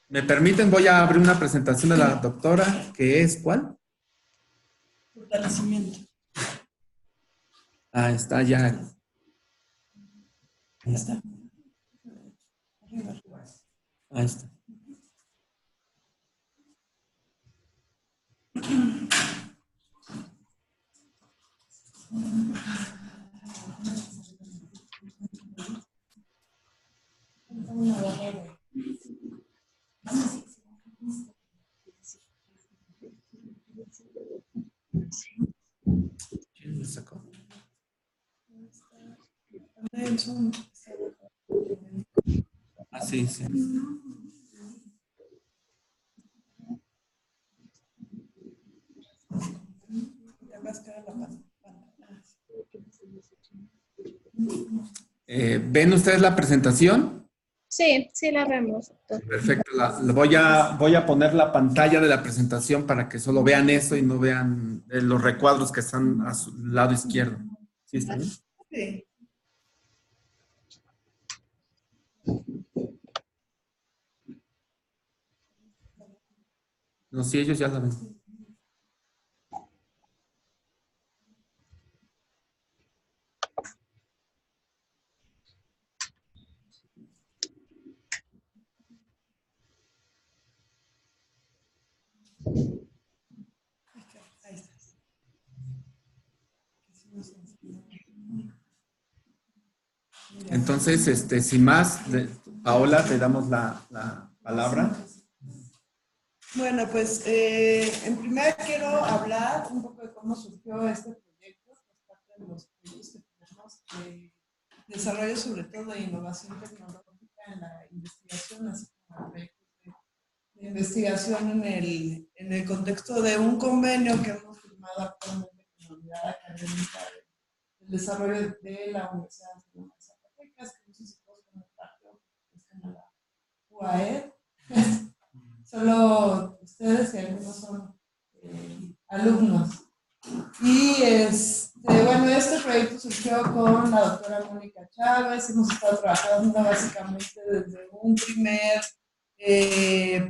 ¿Me permiten? Voy a abrir una presentación de la doctora, que es ¿cuál? Fortalecimiento. Ah, está ya. Ahí está. Ahí está. ¿Quién lo sacó? Ah, sí, sí. ¿Ven ustedes la presentación? Sí, sí la vemos, doctor. Perfecto. Voy a poner la pantalla de la presentación para que solo vean eso y no vean los recuadros que están a su lado izquierdo. ¿Sí está bien? Sí. No, sí, ellos ya la ven. Ahí está. Entonces, sin más, Paola, te damos la palabra. Bueno, pues en primer quiero hablar un poco de cómo surgió este proyecto, que es parte de los proyectos que tenemos de desarrollo, sobre todo de innovación tecnológica en la investigación, así como proyectos de investigación en el contexto de un convenio que hemos firmado actualmente con la unidad académica del desarrollo de la Universidad de Zacatecas, que no sé si todos son parte o pertenecen a la UAE. Solo ustedes y algunos son alumnos. Y bueno, este proyecto surgió con la doctora Mónica Chávez. Hemos estado trabajando básicamente desde un primer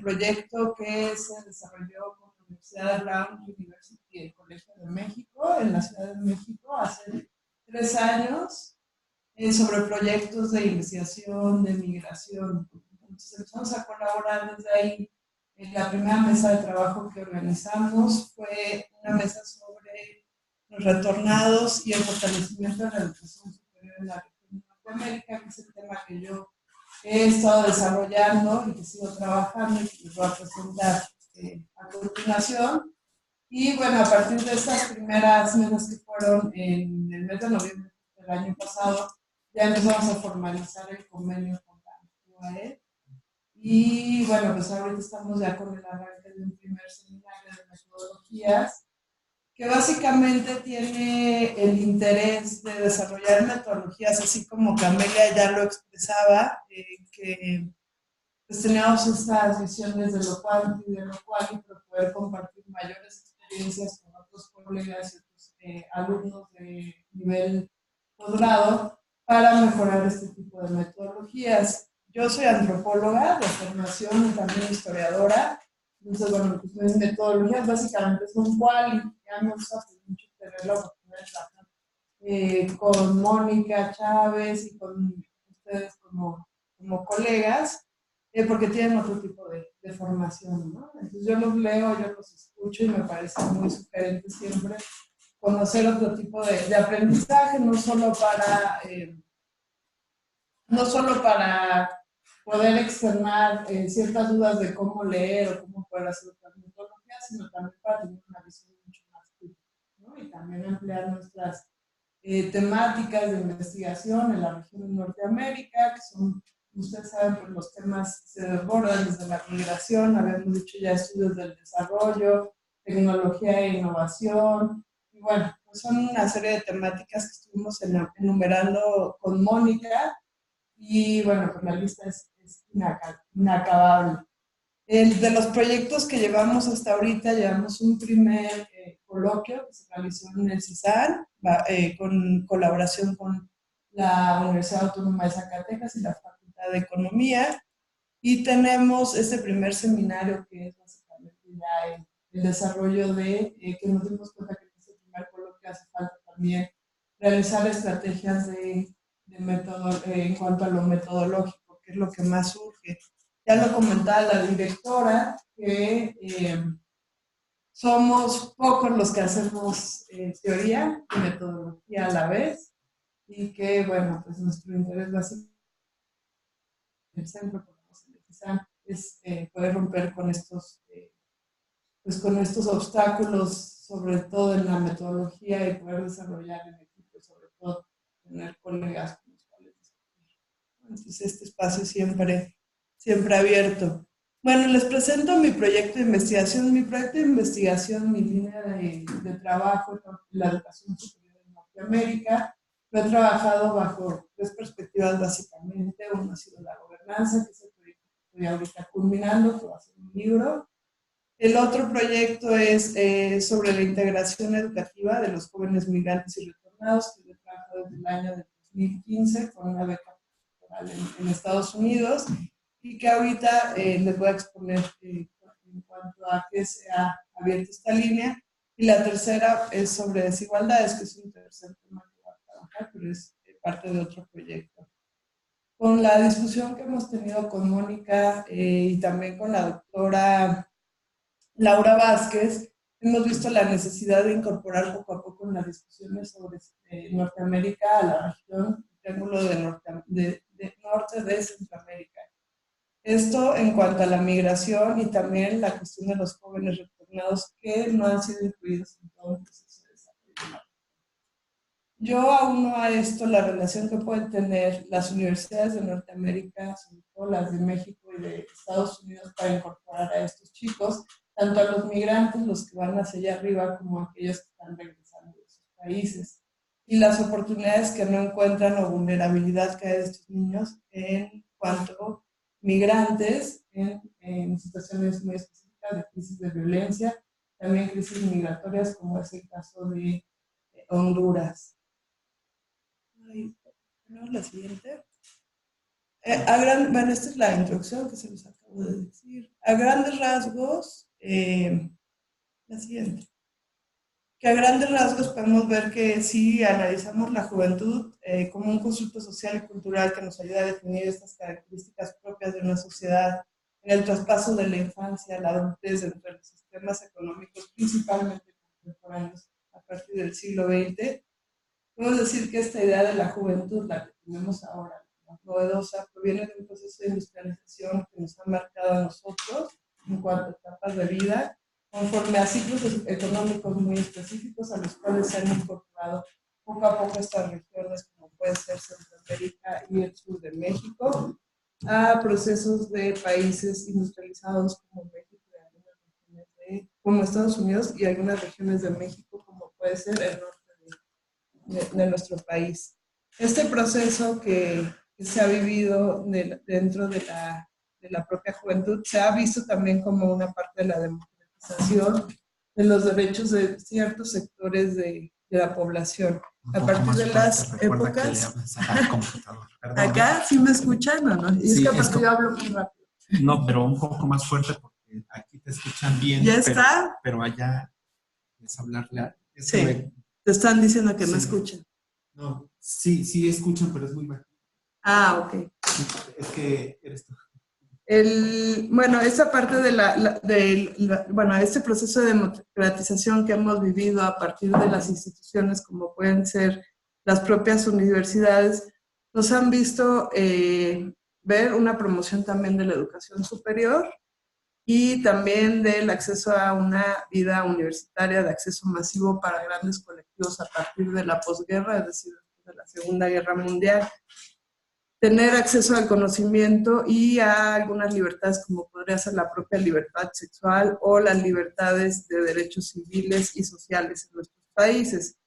proyecto que se desarrolló con la Universidad de Brown University y el Colegio de México, en la Ciudad de México, hace 3 años, sobre proyectos de investigación, de migración. Entonces empezamos a colaborar desde ahí. La primera mesa de trabajo que organizamos fue una mesa sobre los retornados y el fortalecimiento de la educación superior en la región de Norteamérica, que es el tema que yo he estado desarrollando y que sigo trabajando y que les voy a presentar a continuación. Y bueno, a partir de estas primeras mesas que fueron en el mes de noviembre del año pasado, ya empezamos a formalizar el convenio con la UAE. Y bueno, pues ahorita estamos ya con el arranque de un primer seminario de metodologías que básicamente tiene el interés de desarrollar metodologías, así como Camelia ya lo expresaba, que pues teníamos estas visiones de lo cuanti y de lo quali, pero poder compartir mayores experiencias con otros colegas y otros alumnos de nivel posgrado para mejorar este tipo de metodologías. Yo soy antropóloga de formación y también historiadora. Entonces, bueno, pues mis metodologías básicamente son quali. Ya me gusta mucho tener la oportunidad de trabajar con Mónica Chávez y con ustedes como colegas, porque tienen otro tipo de formación, ¿no? Entonces yo los leo, yo los escucho y me parece muy sugerente siempre conocer otro tipo de aprendizaje, no solo para poder externar ciertas dudas de cómo leer o cómo poder hacer otras metodologías, sino también para tener una visión mucho más crítica, ¿no? Y también ampliar nuestras temáticas de investigación en la región de Norteamérica, que son, ustedes saben, pues los temas se desbordan desde la migración, habíamos dicho ya estudios del desarrollo, tecnología e innovación, y bueno, pues son una serie de temáticas que estuvimos enumerando con Mónica, y bueno, pues la lista es inacabable. De los proyectos que llevamos hasta ahorita, llevamos un primer coloquio que se realizó en el CISAN, con colaboración con la Universidad Autónoma de Zacatecas y la Facultad de Economía, y tenemos este primer seminario que es básicamente ya el desarrollo que nos dimos cuenta que en este primer coloquio hace falta también realizar estrategias de método, en cuanto a lo metodológico, que es lo que más surge. Ya lo comentaba la directora, que somos pocos los que hacemos teoría y metodología a la vez, y que, bueno, pues nuestro interés básico en el centro, es poder romper con estos obstáculos, sobre todo en la metodología, y poder desarrollar en equipo, sobre todo tener colegas con los cuales discutir. Entonces, este espacio siempre abierto. Bueno, les presento mi proyecto de investigación. Mi proyecto de investigación, mi línea de trabajo en la educación superior en Norteamérica. Lo he trabajado bajo 3 perspectivas básicamente. Uno ha sido la gobernanza, que es el proyecto que estoy ahorita culminando, que va a ser un libro. El otro proyecto es sobre la integración educativa de los jóvenes migrantes y retornados, que lo he trabajado desde el año de 2015 con una beca en Estados Unidos, y que ahorita les voy a exponer en cuanto a qué se ha abierto esta línea. Y la tercera es sobre desigualdades, que es un tercer tema que voy a trabajar, pero es parte de otro proyecto. Con la discusión que hemos tenido con Mónica y también con la doctora Laura Vázquez, hemos visto la necesidad de incorporar poco a poco en las discusiones sobre Norteamérica a la región, el triángulo de norte de Centroamérica. Esto en cuanto a la migración y también la cuestión de los jóvenes retornados que no han sido incluidos en todo el proceso de desarrollo. Yo auno a esto la relación que pueden tener las universidades de Norteamérica, sobre todo las de México y de Estados Unidos, para incorporar a estos chicos, tanto a los migrantes, los que van hacia allá arriba, como a aquellos que están regresando de sus países, y las oportunidades que no encuentran o vulnerabilidad que hay de estos niños en cuanto migrantes en situaciones muy específicas de crisis de violencia, también crisis migratorias, como es el caso de Honduras. ¿No? La siguiente. Bueno, esta es la introducción que se los acabo de decir. A grandes rasgos, la siguiente. Que a grandes rasgos podemos ver que si analizamos la juventud como un constructo social y cultural que nos ayuda a definir estas características propias de una sociedad en el traspaso de la infancia a la adultez entre los sistemas económicos principalmente contemporáneos a partir del siglo XX, podemos decir que esta idea de la juventud, la que tenemos ahora, la novedosa, proviene de un proceso de industrialización que nos ha marcado a nosotros en cuanto a etapas de vida, conforme a ciclos económicos muy específicos a los cuales se han incorporado poco a poco estas regiones, como puede ser Centroamérica y el sur de México, a procesos de países industrializados como México y algunas regiones como Estados Unidos y algunas regiones de México puede ser el norte de nuestro país. Este proceso que se ha vivido dentro de la propia juventud se ha visto también como una parte de la democratización de los derechos de ciertos sectores de la población. A partir de las épocas... ¿Acá sí me escuchan o no? Y es Sí, que aparte yo hablo muy rápido. No, pero un poco más fuerte porque aquí te escuchan bien. ¿Ya está? Pero allá es hablarle. Sí, te están diciendo que no Sí. escuchan. No, sí escuchan, pero es muy bajo. Ah, ok. Es que eres tú. Bueno, esa parte bueno, este proceso de democratización que hemos vivido a partir de las instituciones como pueden ser las propias universidades, nos han visto ver una promoción también de la educación superior y también del acceso a una vida universitaria de acceso masivo para grandes colectivos a partir de la posguerra, es decir, de la Segunda Guerra Mundial. Tener acceso al conocimiento y a algunas libertades como podría ser la propia libertad sexual o las libertades de derechos civiles y sociales en nuestros países.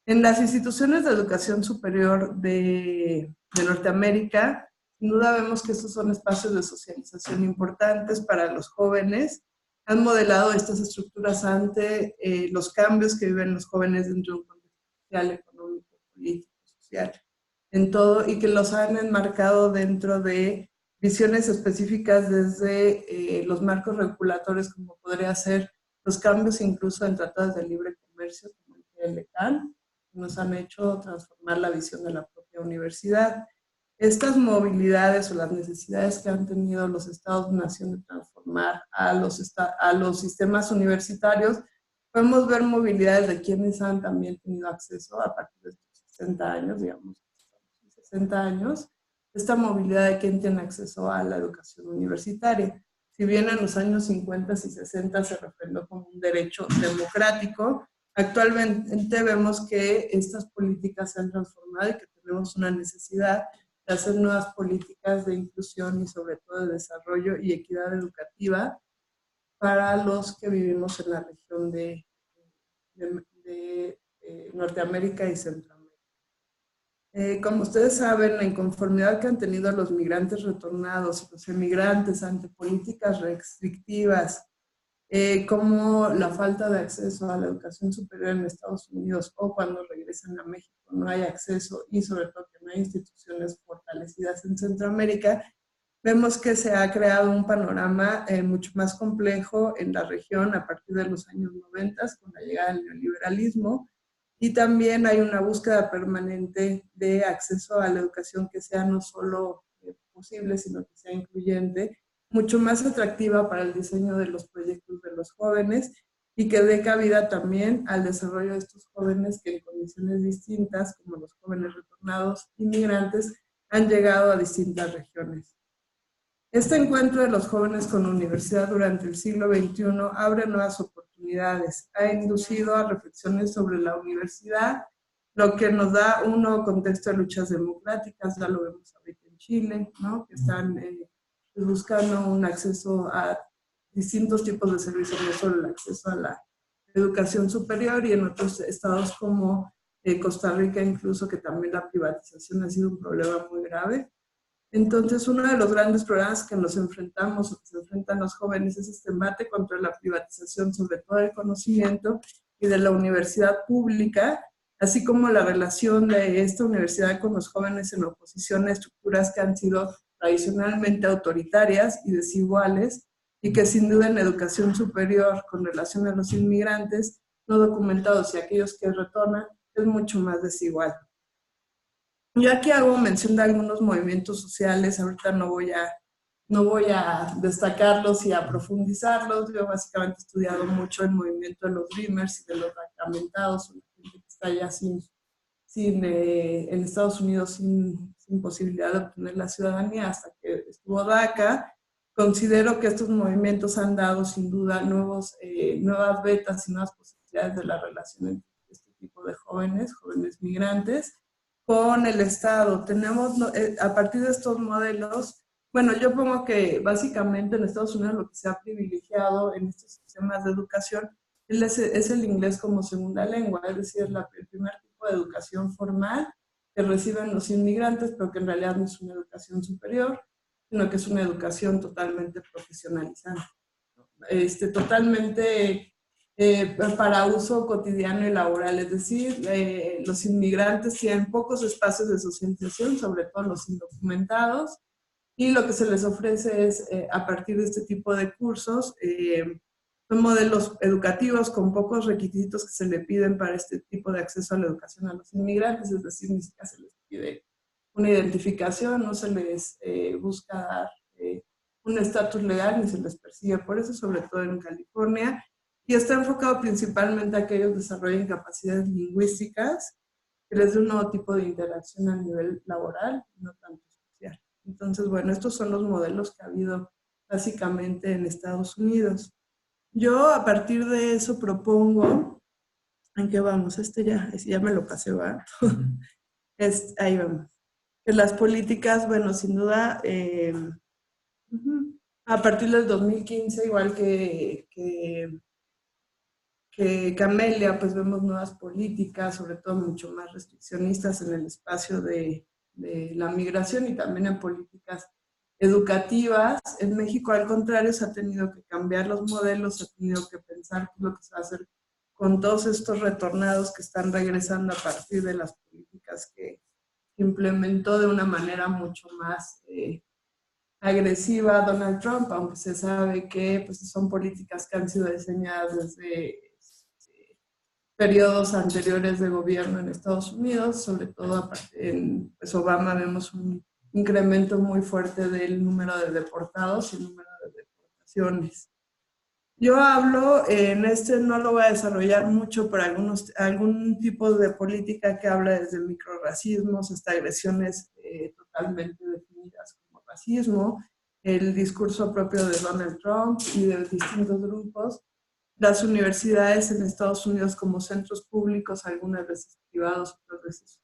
En las instituciones de educación superior de Norteamérica, sin duda vemos que estos son espacios de socialización importantes para los jóvenes. Han modelado estas estructuras ante los cambios que viven los jóvenes dentro de un contexto social, económico, político, social, en todo, y que los han enmarcado dentro de visiones específicas desde los marcos regulatorios, como podría ser los cambios incluso en tratados de libre comercio, como el TLCAN, que nos han hecho transformar la visión de la propia universidad. Estas movilidades o las necesidades que han tenido los estados-nación de transformar a los sistemas universitarios, podemos ver movilidades de quienes han también tenido acceso a partir de estos 60 años, digamos, 60 años, esta movilidad de quien tiene acceso a la educación universitaria. Si bien en los años 50 y 60 se refrendó como un derecho democrático, actualmente vemos que estas políticas se han transformado y que tenemos una necesidad de hacer nuevas políticas de inclusión y sobre todo de desarrollo y equidad educativa para los que vivimos en la región de Norteamérica y Centroamérica. Como ustedes saben, la inconformidad que han tenido los migrantes retornados, los emigrantes ante políticas restrictivas, como la falta de acceso a la educación superior en Estados Unidos o cuando regresan a México no hay acceso y sobre todo que no hay instituciones fortalecidas en Centroamérica, vemos que se ha creado un panorama mucho más complejo en la región a partir de los años 90 con la llegada del neoliberalismo. Y también hay una búsqueda permanente de acceso a la educación que sea no solo posible, sino que sea incluyente, mucho más atractiva para el diseño de los proyectos de los jóvenes y que dé cabida también al desarrollo de estos jóvenes que en condiciones distintas, como los jóvenes retornados inmigrantes, han llegado a distintas regiones. Este encuentro de los jóvenes con la universidad durante el siglo XXI abre nuevas oportunidades, ha inducido a reflexiones sobre la universidad, lo que nos da un nuevo contexto de luchas democráticas, ya lo vemos ahorita en Chile, ¿no? Que están buscando un acceso a distintos tipos de servicios, no solo el acceso a la educación superior, y en otros estados como Costa Rica incluso, que también la privatización ha sido un problema muy grave. Entonces, uno de los grandes problemas que nos enfrentamos o que se enfrentan los jóvenes es este embate contra la privatización, sobre todo del conocimiento y de la universidad pública, así como la relación de esta universidad con los jóvenes en oposición a estructuras que han sido tradicionalmente autoritarias y desiguales, y que sin duda en la educación superior con relación a los inmigrantes no documentados y aquellos que retornan es mucho más desigual. Yo aquí hago mención de algunos movimientos sociales, ahorita no voy a destacarlos y a profundizarlos. Yo básicamente he estudiado mucho el movimiento de los Dreamers y de los reclamentados, la gente que está ya en Estados Unidos sin posibilidad de obtener la ciudadanía hasta que estuvo DACA. Considero que estos movimientos han dado sin duda nuevas vetas y nuevas posibilidades de la relación entre este tipo de jóvenes migrantes con el Estado. Tenemos, a partir de estos modelos, bueno, yo pongo que básicamente en Estados Unidos lo que se ha privilegiado en estos sistemas de educación es el inglés como segunda lengua, es decir, el primer tipo de educación formal que reciben los inmigrantes, pero que en realidad no es una educación superior, sino que es una educación totalmente profesionalizante, totalmente para uso cotidiano y laboral. Es decir, los inmigrantes tienen pocos espacios de socialización, sobre todo los indocumentados, y lo que se les ofrece es, a partir de este tipo de cursos, son modelos educativos con pocos requisitos que se le piden para este tipo de acceso a la educación a los inmigrantes, es decir, ni siquiera se les pide una identificación, no se les busca dar un estatus legal ni se les persigue por eso, sobre todo en California, y está enfocado principalmente a que ellos desarrollen capacidades lingüísticas que les dé un nuevo tipo de interacción a nivel laboral, no tanto social. Entonces, bueno, estos son los modelos que ha habido básicamente en Estados Unidos. Yo a partir de eso propongo, ¿en qué vamos? Ya me lo pasé, ¿va? Ahí vamos. Que las políticas, bueno, sin duda, a partir del 2015, igual que Camelia, pues vemos nuevas políticas, sobre todo mucho más restriccionistas en el espacio de la migración y también en políticas educativas. En México, al contrario, se ha tenido que cambiar los modelos, se ha tenido que pensar qué es lo que se va a hacer con todos estos retornados que están regresando a partir de las políticas que implementó de una manera mucho más agresiva Donald Trump, aunque se sabe que pues, son políticas que han sido diseñadas desde periodos anteriores de gobierno en Estados Unidos, sobre todo en pues, Obama vemos un incremento muy fuerte del número de deportados y el número de deportaciones. Yo hablo, no lo voy a desarrollar mucho, pero algún tipo de política que habla desde microrracismos hasta agresiones totalmente definidas como racismo, el discurso propio de Donald Trump y de distintos grupos, las universidades en Estados Unidos como centros públicos, algunas veces privados, otras veces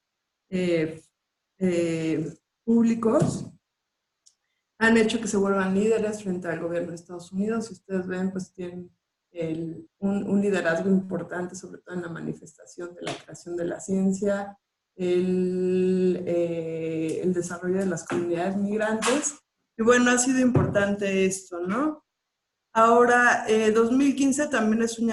públicos, han hecho que se vuelvan líderes frente al gobierno de Estados Unidos. Si ustedes ven, pues tienen un liderazgo importante, sobre todo en la manifestación de la creación de la ciencia, el desarrollo de las comunidades migrantes. Y bueno, ha sido importante esto, ¿no? Ahora, 2015 también es un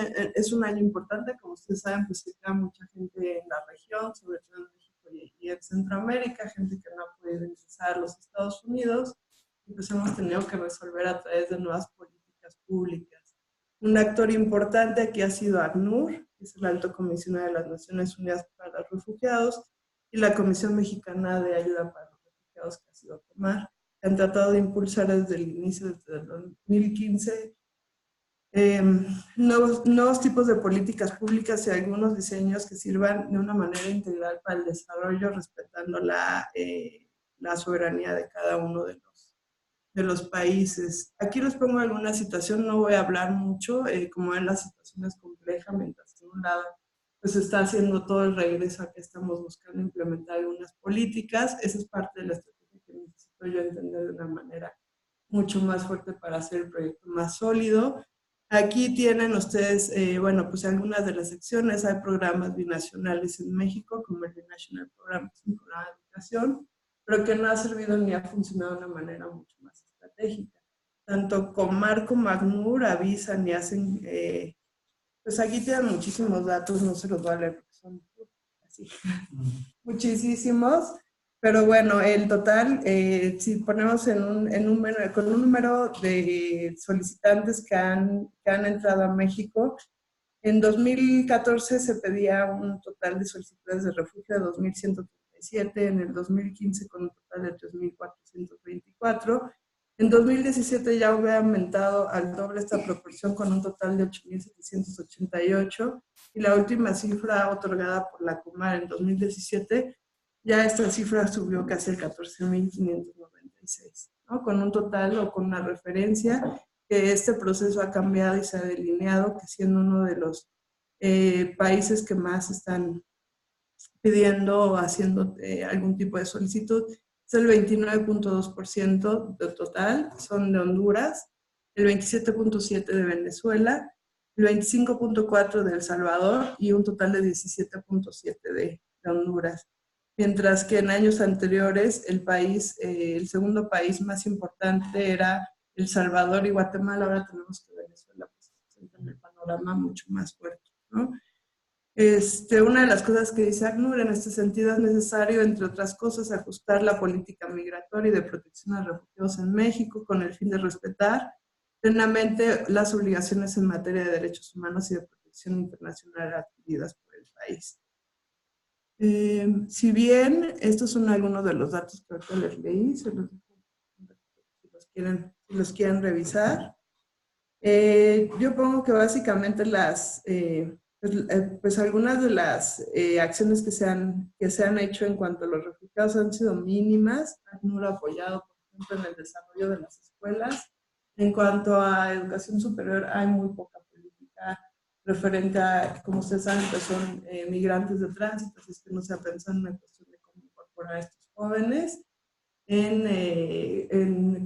año importante, como ustedes saben, pues se queda mucha gente en la región, sobre todo en México y en Centroamérica, gente que no ha podido ingresar a los Estados Unidos, y pues hemos tenido que resolver a través de nuevas políticas públicas. Un actor importante aquí ha sido ACNUR, que es el Alto Comisionado de las Naciones Unidas para los Refugiados, y la Comisión Mexicana de Ayuda para los Refugiados, que ha sido COMAR, que han tratado de impulsar desde el inicio, desde el 2015, nuevos tipos de políticas públicas y algunos diseños que sirvan de una manera integral para el desarrollo, respetando la soberanía de cada uno de los países. Aquí les pongo alguna situación, no voy a hablar mucho, como ven la situación es compleja, mientras que en un lado pues está haciendo todo el regreso a que estamos buscando implementar algunas políticas. Esa es parte de la estrategia que necesito yo entender de una manera mucho más fuerte para hacer el proyecto más sólido. Aquí tienen ustedes, bueno, pues algunas de las secciones. Hay programas binacionales en México, como el Binational Program, que es un programa de educación, pero que no ha servido ni ha funcionado de una manera mucho más estratégica. Tanto COMAR como ACNUR avisan y hacen, pues aquí tienen muchísimos datos, no se los voy a leer porque son así, muchísimos. Pero bueno, el total, si ponemos con un número de solicitantes que han entrado a México, en 2014 se pedía un total de solicitudes de refugio de 2.137, en el 2015 con un total de 3.424. En 2017 ya hubiera aumentado al doble esta proporción con un total de 8.788, y la última cifra otorgada por la COMAR en 2017, ya esta cifra subió casi al 14.596, ¿no? Con un total o con una referencia que este proceso ha cambiado y se ha delineado, que siendo uno de los países que más están pidiendo o haciendo algún tipo de solicitud, es el 29.2% del total, son de Honduras, el 27.7% de Venezuela, el 25.4% de El Salvador y un total de 17.7% de Honduras. Mientras que en años anteriores el segundo país más importante era El Salvador y Guatemala. Ahora tenemos que Venezuela pues, se presenta en el panorama mucho más fuerte, ¿no? Una de las cosas que dice ACNUR en este sentido es necesario, entre otras cosas, ajustar la política migratoria y de protección a refugiados en México con el fin de respetar plenamente las obligaciones en materia de derechos humanos y de protección internacional adquiridas por el país. Si bien estos son algunos de los datos que ahorita les leí, se los dejo si los quieren revisar. Yo pongo que básicamente pues algunas de las acciones que se han hecho en cuanto a los refugiados han sido mínimas. ACNUR ha apoyado, por ejemplo, en el desarrollo de las escuelas. En cuanto a educación superior, hay muy poca política referente a, como ustedes saben, pues son migrantes de tránsito, así es que no se ha pensado en una cuestión de cómo incorporar a estos jóvenes que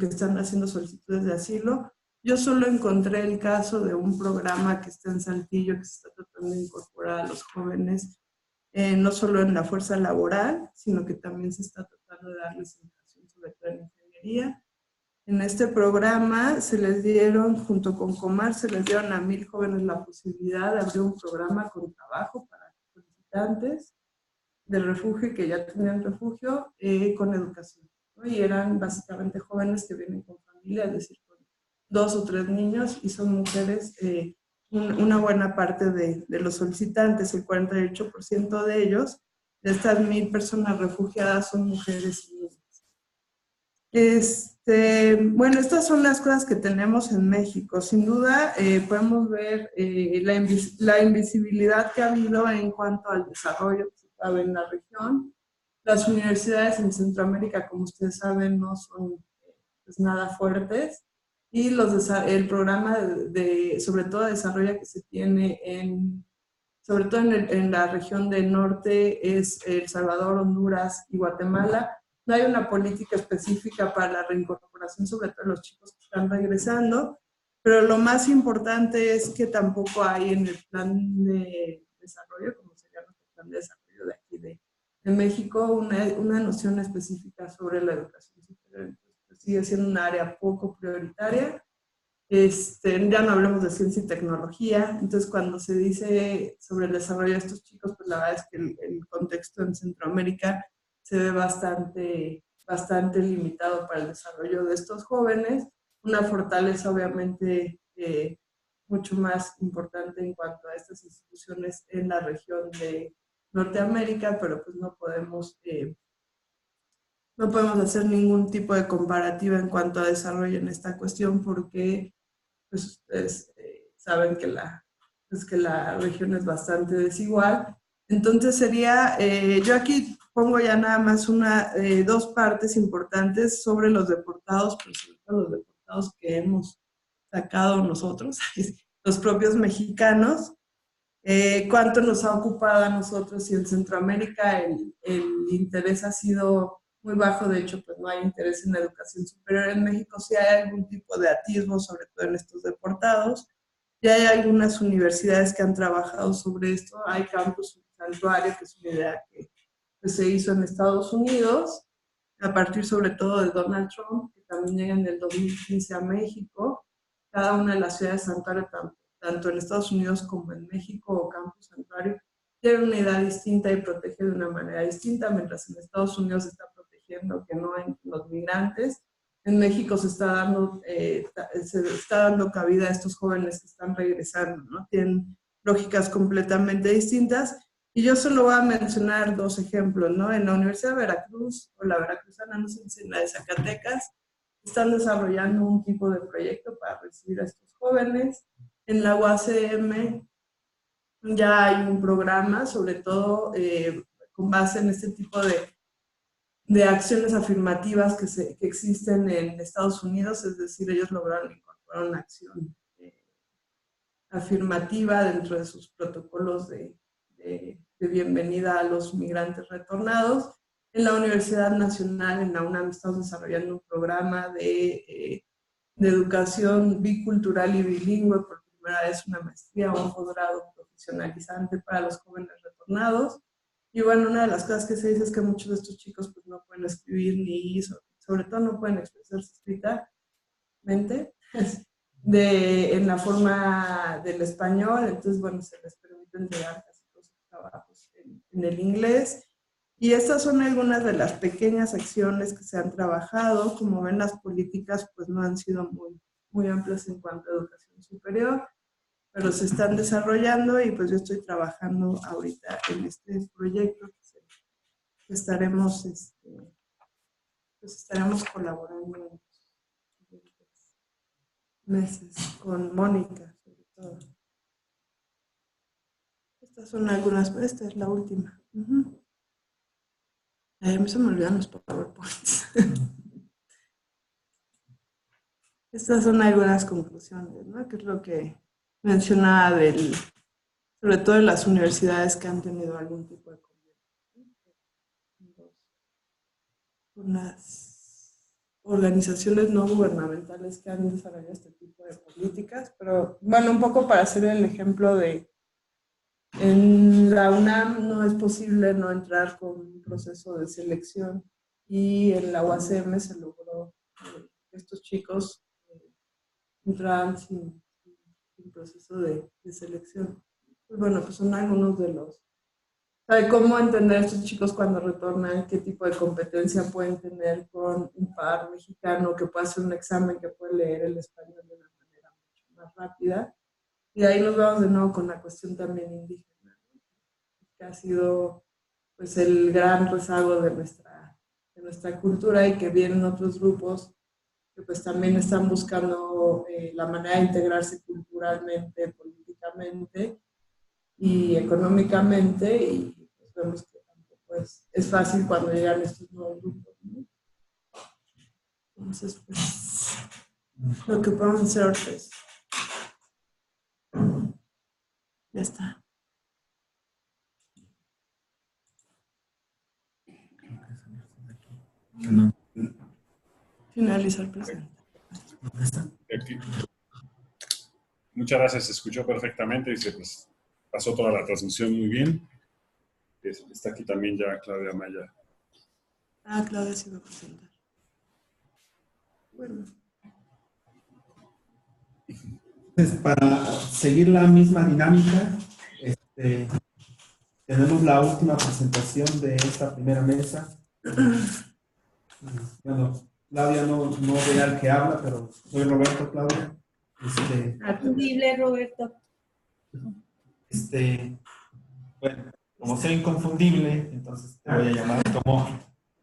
están haciendo solicitudes de asilo. Yo solo encontré el caso de un programa que está en Saltillo, que se está tratando de incorporar a los jóvenes, no solo en la fuerza laboral, sino que también se está tratando de darles educación, sobre todo en ingeniería. En este programa se les dieron, junto con Comar, se les dieron a 1,000 jóvenes la posibilidad de abrir un programa con trabajo para solicitantes del refugio que ya tenían refugio con educación, ¿no? Y eran básicamente jóvenes que vienen con familia, es decir, con 2 o 3 niños, y son mujeres, una buena parte de los solicitantes, el 48% de ellos, de estas 1,000 personas refugiadas, son mujeres y niños. Bueno, estas son las cosas que tenemos en México. Sin duda, podemos ver la invisibilidad que ha habido en cuanto al desarrollo que se sabe en la región. Las universidades en Centroamérica, como ustedes saben, no son pues, nada fuertes. Y el programa sobre todo de desarrollo que se tiene sobre todo en la región del norte es El Salvador, Honduras y Guatemala. No hay una política específica para la reincorporación, sobre todo de los chicos que están regresando, pero lo más importante es que tampoco hay en el plan de desarrollo, como sería nuestro plan de desarrollo de aquí de México, una noción específica sobre la educación superior. Entonces, pues, sigue siendo un área poco prioritaria. Ya no hablamos de ciencia y tecnología, entonces cuando se dice sobre el desarrollo de estos chicos, pues la verdad es que el contexto en Centroamérica se ve bastante limitado para el desarrollo de estos jóvenes. Una fortaleza obviamente mucho más importante en cuanto a estas instituciones en la región de Norteamérica, pero pues no podemos hacer ningún tipo de comparativa en cuanto a desarrollo en esta cuestión porque pues ustedes saben que la región es bastante desigual. Entonces sería, yo aquí pongo ya nada más dos partes importantes sobre los deportados, pero sobre todo los deportados que hemos sacado nosotros, los propios mexicanos. Cuánto nos ha ocupado a nosotros y en Centroamérica el interés ha sido muy bajo. De hecho, pues no hay interés en la educación superior. En México sí hay algún tipo de atisbo, sobre todo en estos deportados. Ya hay algunas universidades que han trabajado sobre esto. Hay Campus Santuario, que es una idea que se hizo en Estados Unidos, a partir sobre todo de Donald Trump, que también llega en el 2015 a México. Cada una de las ciudades Santuario, tanto en Estados Unidos como en México o Campus Santuario, tiene una idea distinta y protege de una manera distinta, mientras en Estados Unidos se está protegiendo que no entren los migrantes. En México se está dando cabida a estos jóvenes que están regresando, ¿no? Tienen lógicas completamente distintas. Y yo solo voy a mencionar 2 ejemplos, ¿no? En la Universidad de Veracruz, o la Veracruzana, no sé si en la de Zacatecas, están desarrollando un tipo de proyecto para recibir a estos jóvenes. En la UACM ya hay un programa, sobre todo con base en este tipo de acciones afirmativas que existen en Estados Unidos, es decir, ellos lograron incorporar una acción afirmativa dentro de sus protocolos de bienvenida a los migrantes retornados. En la Universidad Nacional, en la UNAM, estamos desarrollando un programa de educación bicultural y bilingüe por primera vez una maestría o un posgrado profesionalizante para los jóvenes retornados. Y bueno, una de las cosas que se dice es que muchos de estos chicos pues no pueden escribir ni sobre todo no pueden expresarse escritamente en la forma del español. Entonces, bueno, se les permite entregar casi todos sus trabajos en el inglés. Y estas son algunas de las pequeñas acciones que se han trabajado. Como ven, las políticas pues no han sido muy amplias en cuanto a educación superior, pero se están desarrollando y pues yo estoy trabajando ahorita en este proyecto que estaremos colaborando en los siguientes meses con Mónica, sobre todo. Estas son algunas, esta es la última. A mí se me olvidan los PowerPoints. Estas son algunas conclusiones, ¿no? Que es lo que mencionaba sobre todo en las universidades que han tenido algún tipo de convenio con las organizaciones no gubernamentales que han desarrollado este tipo de políticas. Pero bueno, un poco para hacer el ejemplo en la UNAM no es posible no entrar con un proceso de selección, y en la UACM se logró que estos chicos entraran sin proceso de selección. Pues bueno, pues son algunos de los... ¿Sabe cómo entender a estos chicos cuando retornan? ¿Qué tipo de competencia pueden tener con un par mexicano que puede hacer un examen, que puede leer el español de una manera mucho más rápida? Y de ahí nos vamos de nuevo con la cuestión también indígena, ¿no? Que ha sido pues el gran rezago de nuestra cultura, y que vienen otros grupos que pues también están buscando la manera de integrarse culturalmente, políticamente y económicamente, y pues vemos que tampoco es fácil cuando llegan estos nuevos grupos, ¿no? Entonces, pues, lo que podemos hacer ahorita es... Ya está. Finalizar presente. Aquí. Muchas gracias, se escuchó perfectamente y se pues, pasó toda la transmisión muy bien. Está aquí también ya Claudia Maya. Claudia sí va a presentar. Bueno. Entonces, para seguir la misma dinámica, tenemos la última presentación de esta primera mesa. Bueno, Claudia no ve al que habla, pero soy Roberto, Claudia. Atendible, Roberto. Bueno, como soy inconfundible, entonces te voy a llamar. Como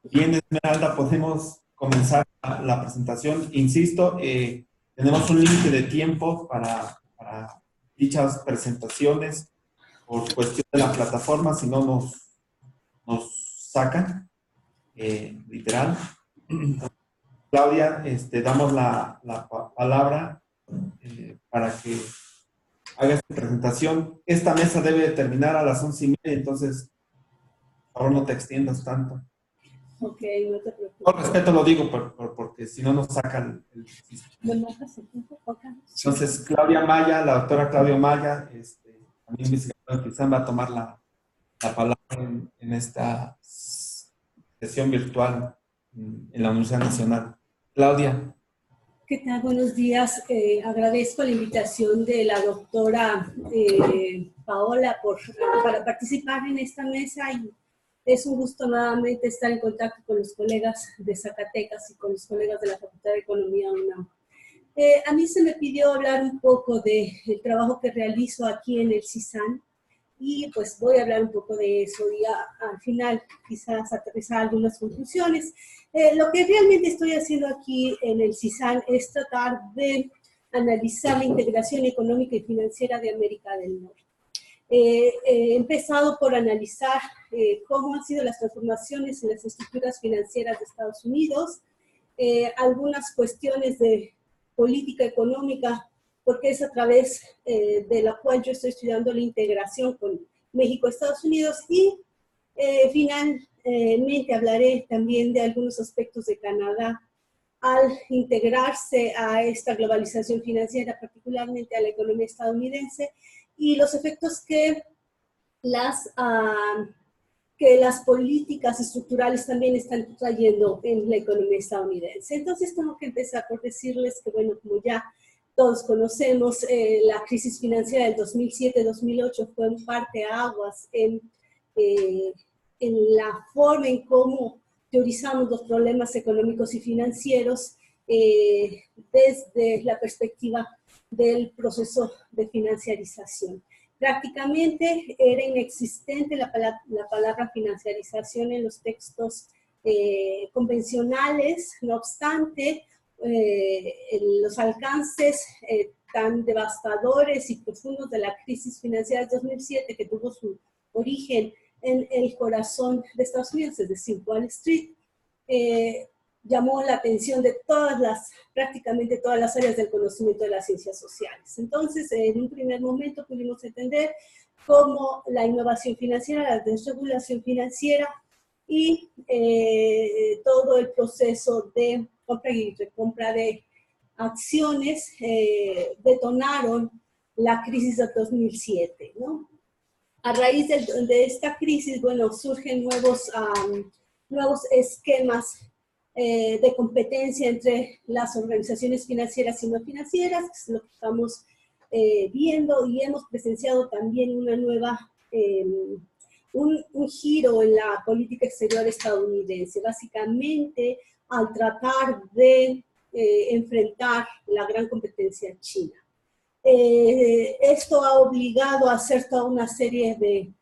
bien, Esmeralda, podemos comenzar la presentación. Insisto, tenemos un límite de tiempo para dichas presentaciones por cuestión de la plataforma, si no nos sacan, literal. Claudia, damos la palabra para que haga esta presentación. Esta mesa debe terminar a las 11:30, entonces, por favor, no te extiendas tanto. Ok, no te preocupes. Por respeto lo digo, porque si no nos sacan el... Entonces, Claudia Maya, la doctora Claudia Maya, también investigadora de CISAN, va a tomar la palabra en esta sesión virtual en la Universidad Nacional. Claudia. ¿Qué tal? Buenos días. Agradezco la invitación de la doctora Paola para participar en esta mesa, y es un gusto nuevamente estar en contacto con los colegas de Zacatecas y con los colegas de la Facultad de Economía UNAM. A mí se me pidió hablar un poco del trabajo que realizo aquí en el CISAN, y pues voy a hablar un poco de eso y al final quizás aterrizar algunas conclusiones. Lo que realmente estoy haciendo aquí en el CISAN es tratar de analizar la integración económica y financiera de América del Norte. He empezado por analizar cómo han sido las transformaciones en las estructuras financieras de Estados Unidos, algunas cuestiones de política económica, porque es a través de la cual yo estoy estudiando la integración con México, Estados Unidos, y finalmente hablaré también de algunos aspectos de Canadá al integrarse a esta globalización financiera, particularmente a la economía estadounidense, y los efectos que las políticas estructurales también están trayendo en la economía estadounidense. Entonces tengo que empezar por decirles que, bueno, como ya todos conocemos, la crisis financiera del 2007-2008 fue un parteaguas en la forma en cómo teorizamos los problemas económicos y financieros desde la perspectiva del proceso de financiarización. Prácticamente era inexistente la palabra financiarización en los textos convencionales, no obstante, los alcances tan devastadores y profundos de la crisis financiera de 2007, que tuvo su origen en el corazón de Estados Unidos, es decir, Wall Street, llamó la atención de prácticamente todas las áreas del conocimiento de las ciencias sociales. Entonces, en un primer momento pudimos entender cómo la innovación financiera, la desregulación financiera y todo el proceso de compra y recompra de acciones detonaron la crisis de 2007, ¿no? A raíz de esta crisis, bueno, surgen nuevos esquemas de competencia entre las organizaciones financieras y no financieras, que es lo que estamos viendo, y hemos presenciado también una nueva, un giro en la política exterior estadounidense, básicamente al tratar de enfrentar la gran competencia china. Esto ha obligado a hacer toda una serie de,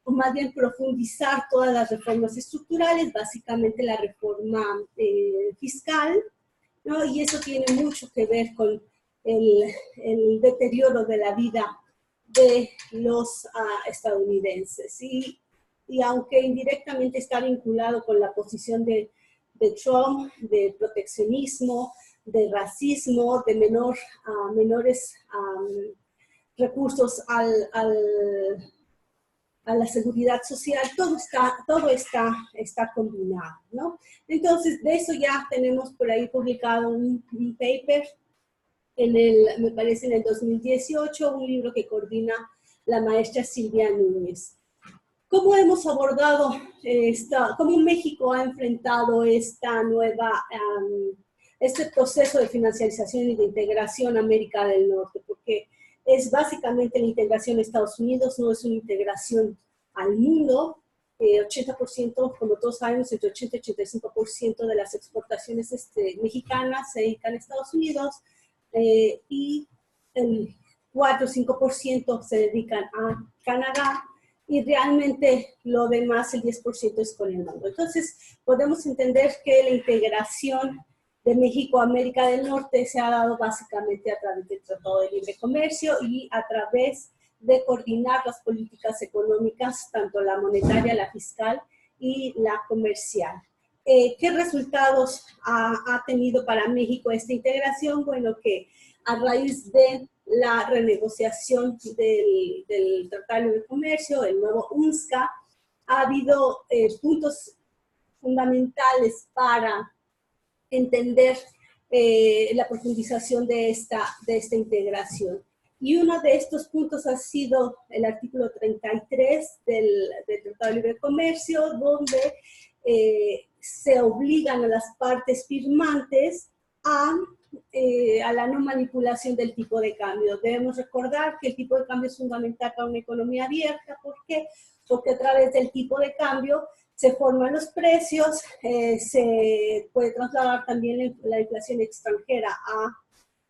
o más bien profundizar todas las reformas estructurales, básicamente la reforma fiscal, ¿no? Y eso tiene mucho que ver con el deterioro de la vida de los estadounidenses. Y aunque indirectamente está vinculado con la posición de Trump, de proteccionismo, de racismo, de menores recursos a la seguridad social, todo está combinado, ¿no? Entonces, de eso ya tenemos por ahí publicado un paper, me parece en el 2018, un libro que coordina la maestra Silvia Núñez. ¿Cómo hemos abordado cómo México ha enfrentado este proceso de financiarización y de integración a América del Norte? Porque es básicamente la integración a Estados Unidos, no es una integración al mundo. 80%, como todos sabemos, entre 80 y 85% de las exportaciones mexicanas se dedican a Estados Unidos y el 4 o 5% se dedican a Canadá, y realmente lo demás, el 10%, es con el mundo. Entonces, podemos entender que la integración de México a América del Norte se ha dado básicamente a través del Tratado de Libre Comercio y a través de coordinar las políticas económicas, tanto la monetaria, la fiscal y la comercial. ¿Qué resultados ha tenido para México esta integración? Bueno, que a raíz de la renegociación del Tratado de Libre Comercio, el nuevo UNSCA, ha habido puntos fundamentales para entender la profundización de esta integración. Y uno de estos puntos ha sido el artículo 33 del Tratado de Libre Comercio, donde se obligan a las partes firmantes a la no manipulación del tipo de cambio. Debemos recordar que el tipo de cambio es fundamental para una economía abierta. ¿Por qué? Porque a través del tipo de cambio se forman los precios, se puede trasladar también la inflación extranjera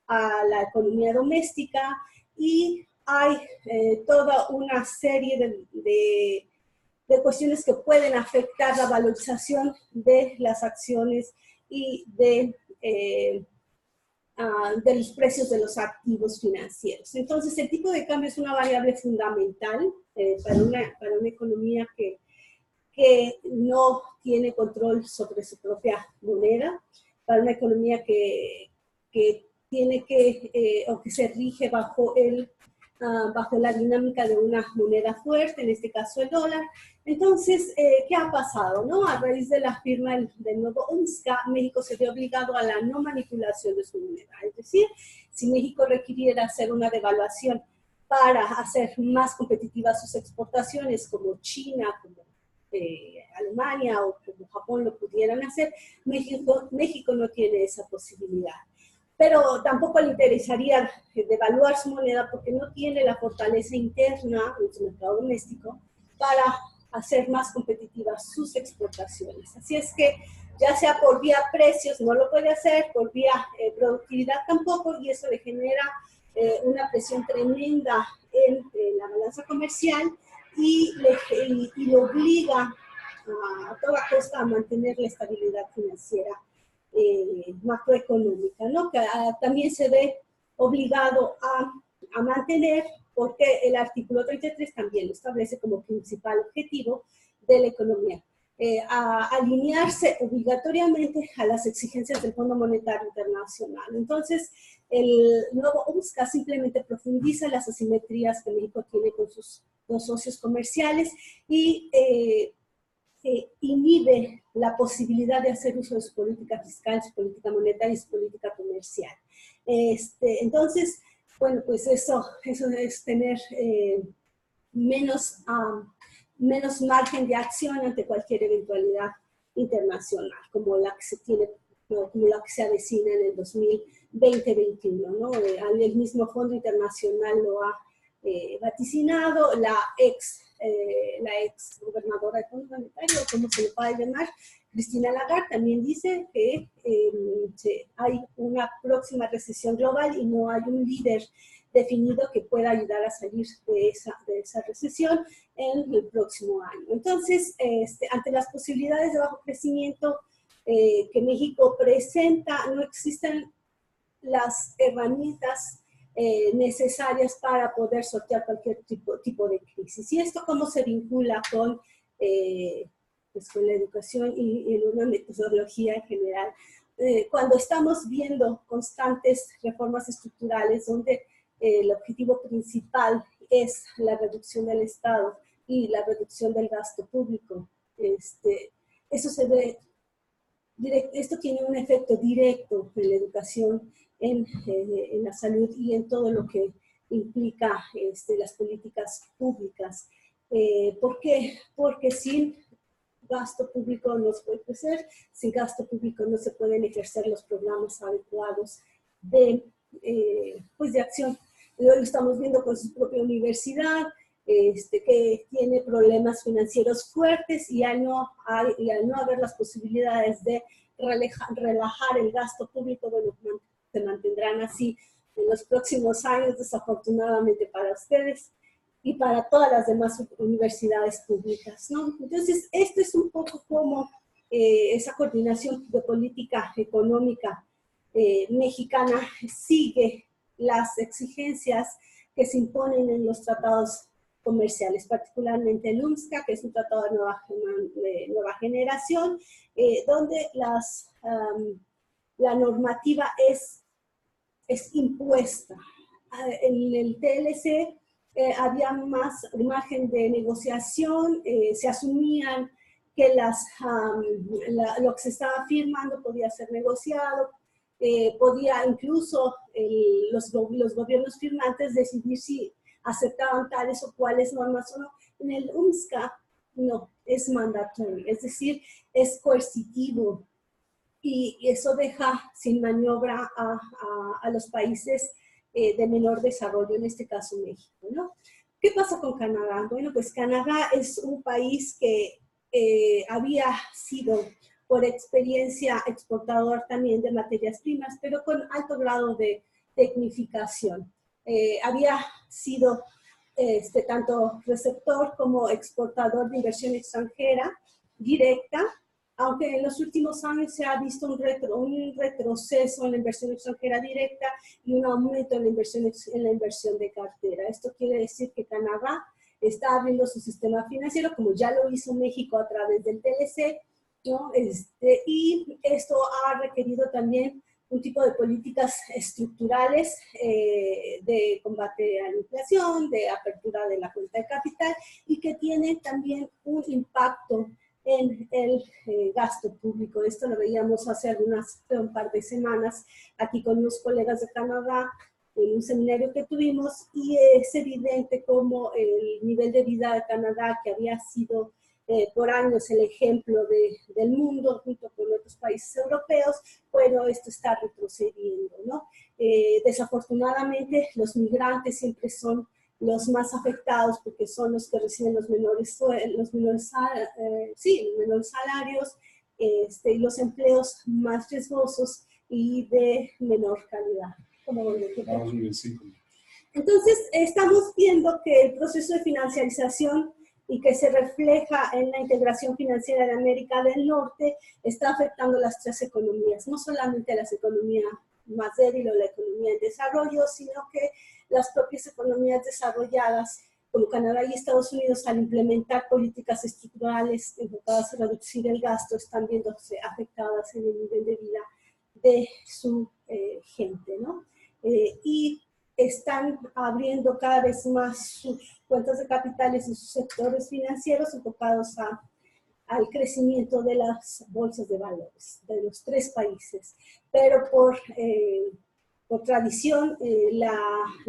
a la economía doméstica, y hay toda una serie de cuestiones que pueden afectar la valorización de las acciones y de los precios de los activos financieros. Entonces, el tipo de cambio es una variable fundamental para una economía que no tiene control sobre su propia moneda, para una economía que tiene o que se rige bajo el bajo la dinámica de una moneda fuerte, en este caso el dólar. Entonces, ¿qué ha pasado, no? A raíz de la firma del nuevo UNSCA, México se vio obligado a la no manipulación de su moneda. Es decir, si México requiriera hacer una devaluación para hacer más competitivas sus exportaciones, como China, como Alemania o como Japón lo pudieran hacer, México no tiene esa posibilidad. Pero tampoco le interesaría devaluar su moneda porque no tiene la fortaleza interna en su mercado doméstico para hacer más competitivas sus exportaciones. Así es que ya sea por vía precios no lo puede hacer, por vía productividad tampoco, y eso le genera una presión tremenda en la balanza comercial y lo obliga a toda costa a mantener la estabilidad financiera macroeconómica, ¿no? Que también se ve obligado a mantener, porque el artículo 33 también lo establece como principal objetivo de la economía, a alinearse obligatoriamente a las exigencias del Fondo Monetario Internacional. Entonces, el nuevo UNSCA simplemente profundiza las asimetrías que México tiene con sus dos socios comerciales y inhibe la posibilidad de hacer uso de su política fiscal, su política monetaria y su política comercial. Entonces, bueno, pues eso es tener menos margen de acción ante cualquier eventualidad internacional, como la que se tiene, como la que se avecina en el 2020-21, ¿no? El mismo Fondo Internacional lo ha vaticinado, la ex gobernadora del Fondo Monetario, como se le puede llamar, Cristina Lagarde, también dice que hay una próxima recesión global y no hay un líder definido que pueda ayudar a salir de esa recesión en el próximo año. Entonces, ante las posibilidades de bajo crecimiento que México presenta, no existen las herramientas necesarias para poder sortear cualquier tipo de crisis. ¿Y esto cómo se vincula con la educación y una metodología en general? Cuando estamos viendo constantes reformas estructurales donde el objetivo principal es la reducción del Estado y la reducción del gasto público, eso se ve esto tiene un efecto directo en la educación, en la salud y en todo lo que implica las políticas públicas. ¿Por qué? Porque sin gasto público no se puede crecer, sin gasto público no se pueden ejercer los programas adecuados de acción. Lo estamos viendo con su propia universidad, que tiene problemas financieros fuertes y al no haber las posibilidades de relajar el gasto público, bueno, se mantendrán así en los próximos años, desafortunadamente para ustedes y para todas las demás universidades públicas, ¿no? Entonces, esto es un poco como esa coordinación de política económica mexicana sigue las exigencias que se imponen en los tratados comerciales, particularmente el UNSCA, que es un tratado de nueva generación, donde la normativa es impuesta. En el TLC había más margen de negociación, se asumían que lo que se estaba firmando podía ser negociado, podía incluso los gobiernos firmantes decidir si aceptaban tales o cuales normas o no. En el UNSCA no, es mandatorio, es decir, es coercitivo y eso deja sin maniobra a los países de menor desarrollo, en este caso México, ¿no? ¿Qué pasa con Canadá? Bueno, pues Canadá es un país que había sido por experiencia exportador también de materias primas, pero con alto grado de tecnificación. Había sido tanto receptor como exportador de inversión extranjera directa, aunque en los últimos años se ha visto un retroceso en la inversión extranjera directa y un aumento en la inversión de cartera. Esto quiere decir que Canadá está abriendo su sistema financiero, como ya lo hizo México a través del TLC, ¿no? Y esto ha requerido también un tipo de políticas estructurales de combate a la inflación, de apertura de la cuenta de capital y que tienen también un impacto en el gasto público. Esto lo veíamos hace un par de semanas aquí con unos colegas de Canadá en un seminario que tuvimos, y es evidente cómo el nivel de vida de Canadá, que había sido por años el ejemplo del mundo junto con otros países europeos, bueno, esto está retrocediendo, ¿no? Desafortunadamente los migrantes siempre son los más afectados porque son los que reciben los menores salarios y los empleos más riesgosos y de menor calidad. Entonces, estamos viendo que el proceso de financiarización y que se refleja en la integración financiera de América del Norte está afectando las tres economías, no solamente las economías más débiles o la economía en desarrollo, sino que las propias economías desarrolladas como Canadá y Estados Unidos, al implementar políticas estructurales enfocadas a reducir el gasto, están viéndose afectadas en el nivel de vida de su gente, ¿no? Y están abriendo cada vez más sus cuentas de capitales y sus sectores financieros enfocados al crecimiento de las bolsas de valores de los tres países. Pero por tradición, la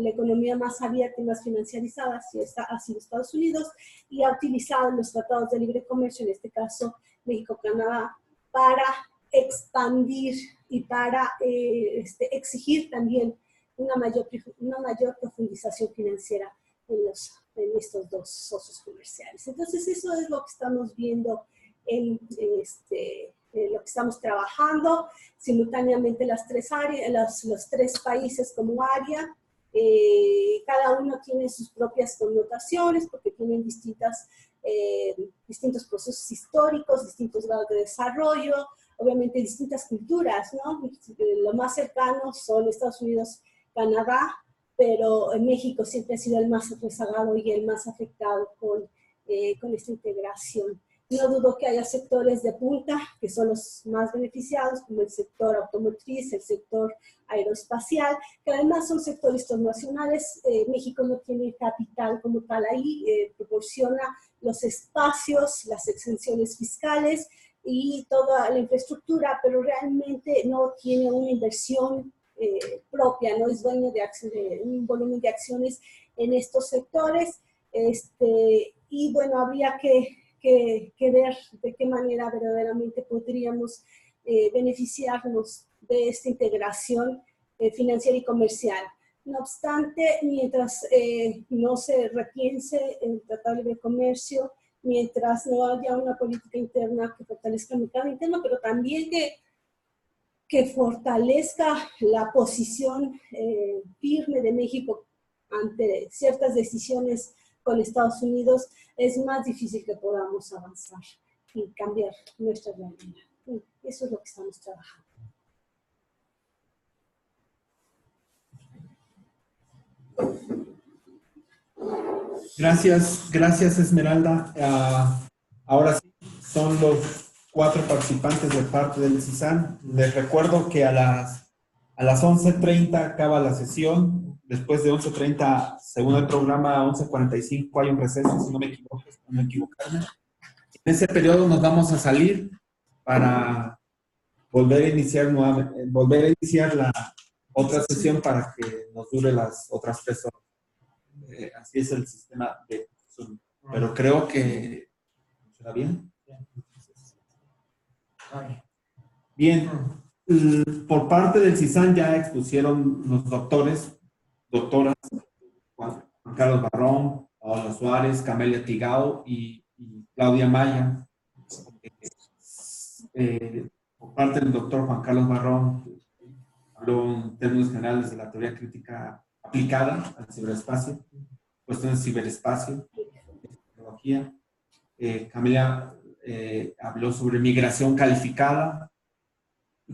economía más abierta y más financiarizada ha sido Estados Unidos, y ha utilizado los tratados de libre comercio, en este caso México-Canadá, para expandir y para exigir también una mayor profundización financiera en estos dos socios comerciales. Entonces, eso es lo que estamos viendo en lo que estamos trabajando simultáneamente las tres áreas, los tres países como área. Cada uno tiene sus propias connotaciones porque tienen distintos procesos históricos, distintos grados de desarrollo, obviamente distintas culturas, ¿no? Lo más cercano son Estados Unidos, Canadá, pero en México siempre ha sido el más rezagado y el más afectado con esta integración. No dudo que haya sectores de punta que son los más beneficiados, como el sector automotriz, el sector aeroespacial, que además son sectores transnacionales. México no tiene capital como tal ahí, proporciona los espacios, las exenciones fiscales y toda la infraestructura, pero realmente no tiene una inversión propia, no es dueño de un volumen de acciones en estos sectores. Y bueno, habría que ver de qué manera verdaderamente podríamos beneficiarnos de esta integración financiera y comercial. No obstante, mientras no se repiense el Tratado de Libre Comercio, mientras no haya una política interna que fortalezca el mercado interno, pero también que fortalezca la posición firme de México ante ciertas decisiones con Estados Unidos, es más difícil que podamos avanzar y cambiar nuestra realidad. Eso es lo que estamos trabajando. Gracias Esmeralda. Ahora sí, son los 4 participantes de parte del CISAN. Les recuerdo que a las 11:30 acaba la sesión. Después de 11:30, según el programa, 11:45 hay un receso, si no me equivoco, para no equivocarme. En ese periodo nos vamos a salir para volver a iniciar la otra sesión para que nos dure las otras 3 horas. Así es el sistema de Zoom. Pero creo que ¿funciona bien? Bien. Por parte del CISAN ya expusieron los doctoras, Juan Carlos Barrón, Paola Suárez, Camelia Tigao y Claudia Maya. Por parte del doctor Juan Carlos Barrón, habló en términos generales de la teoría crítica aplicada al ciberespacio, cuestiones de ciberespacio, tecnología. Camelia habló sobre migración calificada.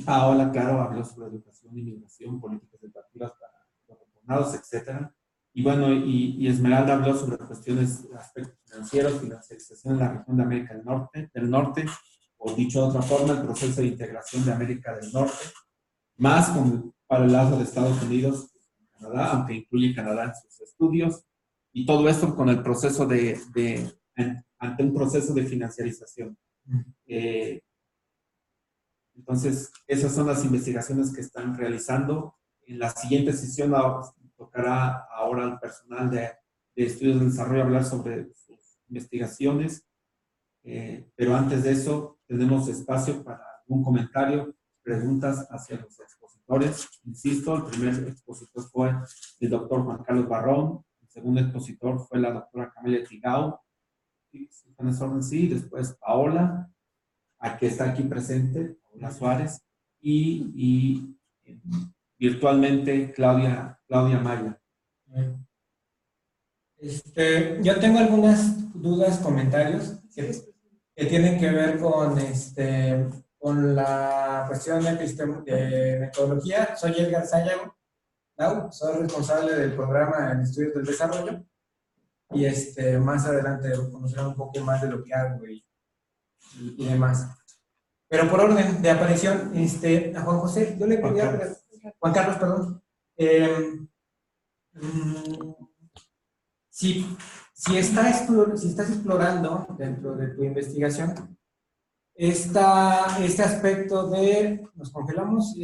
Paola, claro, habló sobre educación y migración, políticas educativas para los retornados, etc. Y bueno, y Esmeralda habló sobre cuestiones, aspectos financieros, financiarización en la región de América del Norte, o dicho de otra forma, el proceso de integración de América del Norte. más para el lado de Estados Unidos, Canadá, aunque incluye Canadá en sus estudios, y todo esto con el proceso ante un proceso de financiarización. Entonces, esas son las investigaciones que están realizando. En la siguiente sesión tocará ahora al personal de estudios de desarrollo hablar sobre sus investigaciones, pero antes de eso tenemos espacio para algún comentario, preguntas hacia los expositores. Insisto, el primer expositor fue el doctor Juan Carlos Barrón, el segundo expositor fue la doctora Camelia Tigao, en ese orden, sí, después Paola, que está aquí presente, Paola Suárez, y virtualmente Claudia Maya. Yo tengo algunas dudas, comentarios que tienen que ver con la cuestión de metodología. Soy Edgar Sayago, soy responsable del programa en Estudios del Desarrollo, y más adelante conocerán un poco más de lo que hago y demás. Pero por orden de aparición, a Juan José, yo le quería preguntar, Juan Carlos, perdón, si estás explorando dentro de tu investigación este aspecto de, ¿nos congelamos?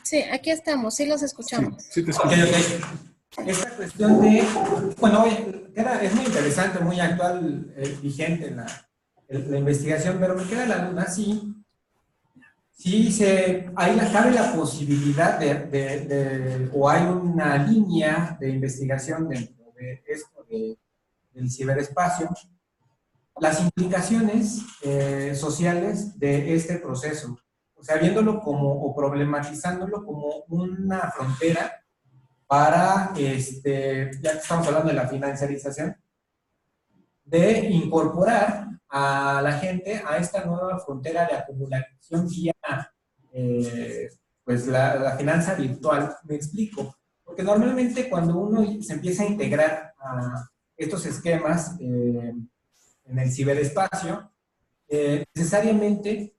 Sí, aquí estamos, sí los escuchamos. Sí, te escucho. Okay. Esta cuestión de, bueno, es muy interesante, muy actual, vigente la investigación, pero me queda la duda, cabe la posibilidad o hay una línea de investigación dentro de esto del ciberespacio, las implicaciones sociales de este proceso. O sea, viéndolo o problematizándolo como una frontera para, ya que estamos hablando de la financiarización, de incorporar a la gente a esta nueva frontera de acumulación vía, pues la finanza virtual. Me explico. Porque normalmente cuando uno se empieza a integrar a estos esquemas en el ciberespacio, necesariamente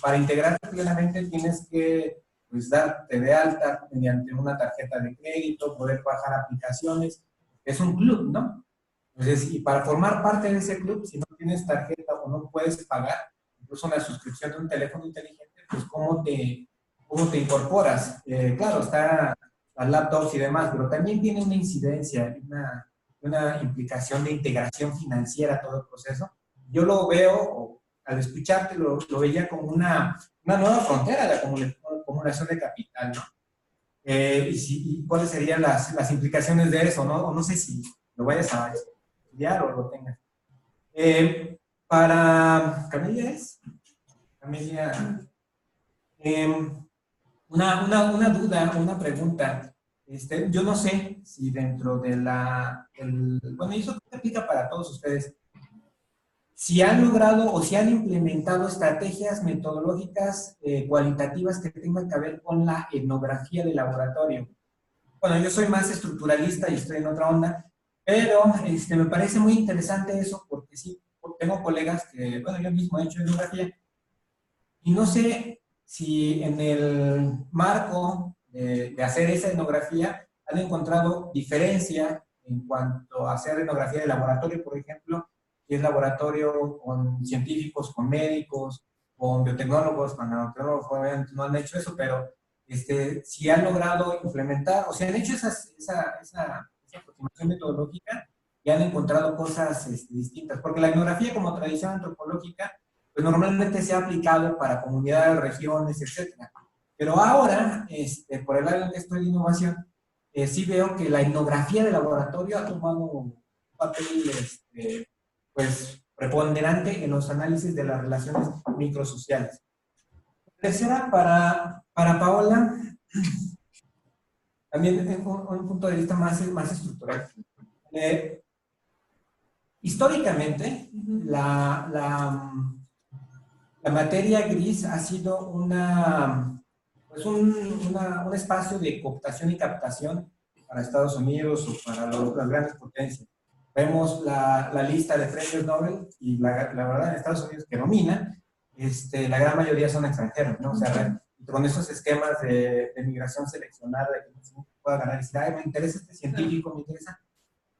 para integrarte plenamente tienes que darte de alta mediante una tarjeta de crédito, poder bajar aplicaciones. Es un club, ¿no? Entonces, y para formar parte de ese club, si no tienes tarjeta o no puedes pagar, incluso una suscripción de un teléfono inteligente, pues ¿cómo te incorporas? Claro, está las laptops y demás, pero también tiene una incidencia, una implicación de integración financiera a todo el proceso. Yo lo veo, al escucharte, lo veía como una nueva frontera de acumulación de capital, ¿no? Y cuáles serían las implicaciones de eso, ¿no? O no sé si lo vayas a estudiar o lo tengas. Para Camelia, una duda, una pregunta. Yo no sé si dentro de bueno, y eso aplica para todos ustedes, si han logrado o si han implementado estrategias metodológicas cualitativas que tengan que ver con la etnografía de laboratorio. Bueno, yo soy más estructuralista y estoy en otra onda, pero me parece muy interesante eso porque sí, tengo colegas que, bueno, yo mismo he hecho etnografía y no sé si en el marco de hacer esa etnografía han encontrado diferencia en cuanto a hacer etnografía de laboratorio, por ejemplo, si es laboratorio con científicos, con médicos, con biotecnólogos, con nanotecnólogos, obviamente no han hecho eso, pero si han logrado implementar, o si han hecho esa aproximación metodológica y han encontrado cosas distintas. Porque la etnografía como tradición antropológica, pues normalmente se ha aplicado para comunidades, regiones, etc. Pero ahora, por el área en que estoy de innovación, sí veo que la etnografía de laboratorio ha tomado un papel pues preponderante en los análisis de las relaciones microsociales. Tercera, para Paola, también desde un punto de vista más estructural. Históricamente, la materia gris ha sido un espacio de cooptación y captación para Estados Unidos o para las grandes potencias. vemos la lista de premios Nobel y la verdad en Estados Unidos que domina, la gran mayoría son extranjeros, ¿no? O sea, con esos esquemas de migración seleccionada, de que no pueda ganar y decir, ay, me interesa este científico, me interesa.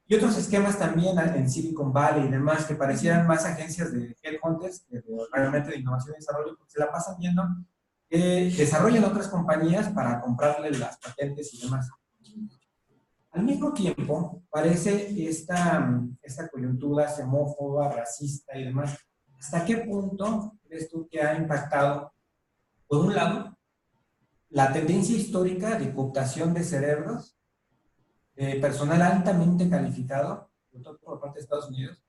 Y otros esquemas también en Silicon Valley y demás, que parecieran más agencias de headhunters, realmente de innovación y desarrollo, porque se la pasan viendo que desarrollan otras compañías para comprarle las patentes y demás. Al mismo tiempo, parece esta coyuntura xenófoba, racista y demás, ¿hasta qué punto crees tú que ha impactado, por un lado, la tendencia histórica de cooptación de cerebros de personal altamente calificado, sobre todo por parte de Estados Unidos,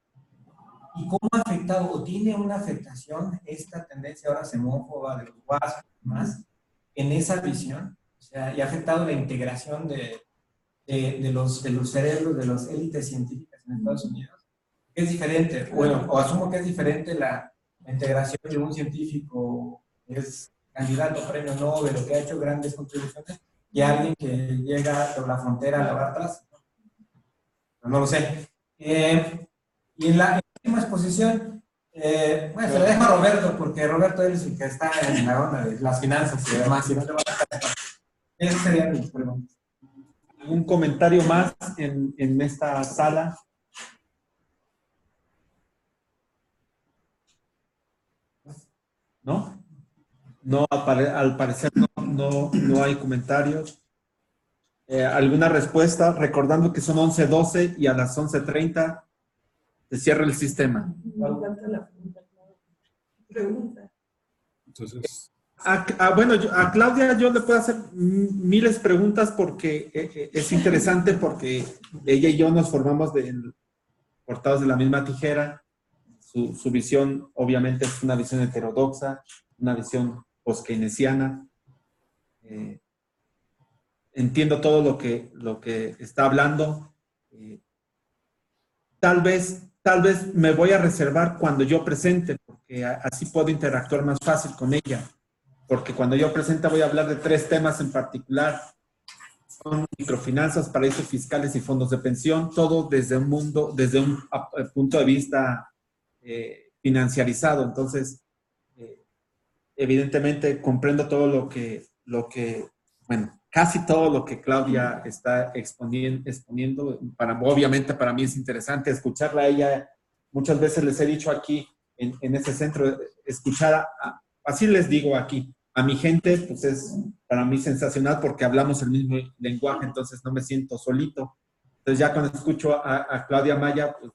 y cómo ha afectado o tiene una afectación esta tendencia ahora xenófoba de los guasos y demás en esa visión? O sea, y ha afectado la integración de los cerebros de las élites científicas en Estados Unidos. Es diferente, bueno, o asumo que es diferente la integración de un científico que es candidato a premio Nobel o que ha hecho grandes contribuciones y alguien que llega por la frontera a lavar atrás. No lo sé. Y en la última exposición, bueno, se lo dejo a Roberto, porque Roberto es el que está en la onda de las finanzas y demás. Esas serían mis preguntas. ¿Algún comentario más en esta sala? ¿No? No, al parecer no hay comentarios. ¿Alguna respuesta? Recordando que son 11:12 y a las 11:30 se cierra el sistema. Me encanta la pregunta. Entonces, Bueno, a Claudia yo le puedo hacer miles de preguntas porque es interesante porque ella y yo nos formamos cortados de la misma tijera. Su visión obviamente es una visión heterodoxa, una visión post-keynesiana. Entiendo todo lo que está hablando. Tal vez me voy a reservar cuando yo presente, porque así puedo interactuar más fácil con ella. Porque cuando yo presente voy a hablar de 3 temas en particular. Son microfinanzas, paraísos fiscales y fondos de pensión, todo desde un punto de vista financiarizado. Entonces, evidentemente comprendo todo lo que, bueno, casi todo lo que Claudia está exponiendo. Obviamente para mí es interesante escucharla a ella. Muchas veces les he dicho aquí, en este centro, escuchar, así les digo aquí, a mi gente, pues es para mí sensacional porque hablamos el mismo lenguaje, entonces no me siento solito. Entonces ya cuando escucho a Claudia Maya, pues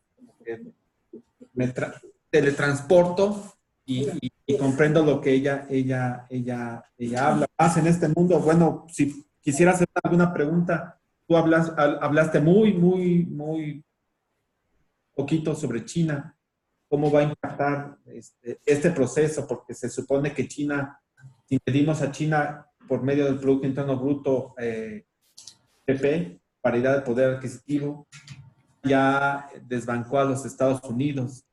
me teletransporto y comprendo lo que ella habla. Más en este mundo, bueno, si quisiera hacer alguna pregunta, tú hablaste muy poquito sobre China. ¿Cómo va a impactar este proceso? Porque se supone que China, si medimos a China por medio del Producto Interno Bruto, PP, paridad de poder adquisitivo, ya desbancó a los Estados Unidos.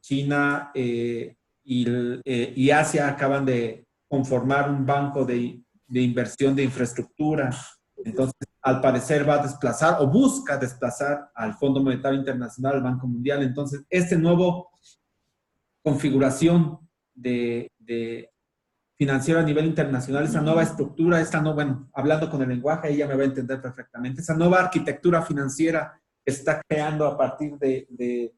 China y Asia acaban de conformar un banco de inversión de infraestructura. Entonces, al parecer va a desplazar o busca desplazar al Fondo Monetario Internacional, al Banco Mundial. Entonces, nuevo configuración de financiera a nivel internacional, esa nueva estructura, bueno, hablando con el lenguaje, ella me va a entender perfectamente, esa nueva arquitectura financiera que está creando a partir del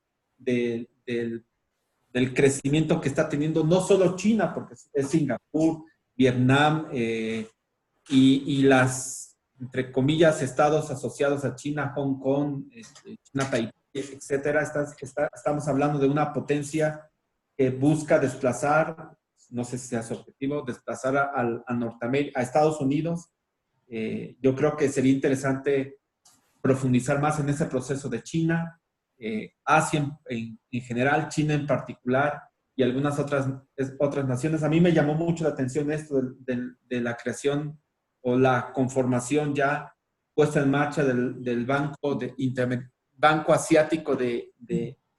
crecimiento que está teniendo no solo China, porque es Singapur, Vietnam y las, entre comillas, estados asociados a China, Hong Kong, China, Taipei, etcétera. Estamos hablando de una potencia que busca desplazar, no sé si sea su objetivo, desplazar a Norteamérica, a Estados Unidos. Yo creo que sería interesante profundizar más en ese proceso de China, Asia en general, China en particular y algunas otras naciones. A mí me llamó mucho la atención esto de la creación o la conformación ya puesta en marcha del Banco Asiático de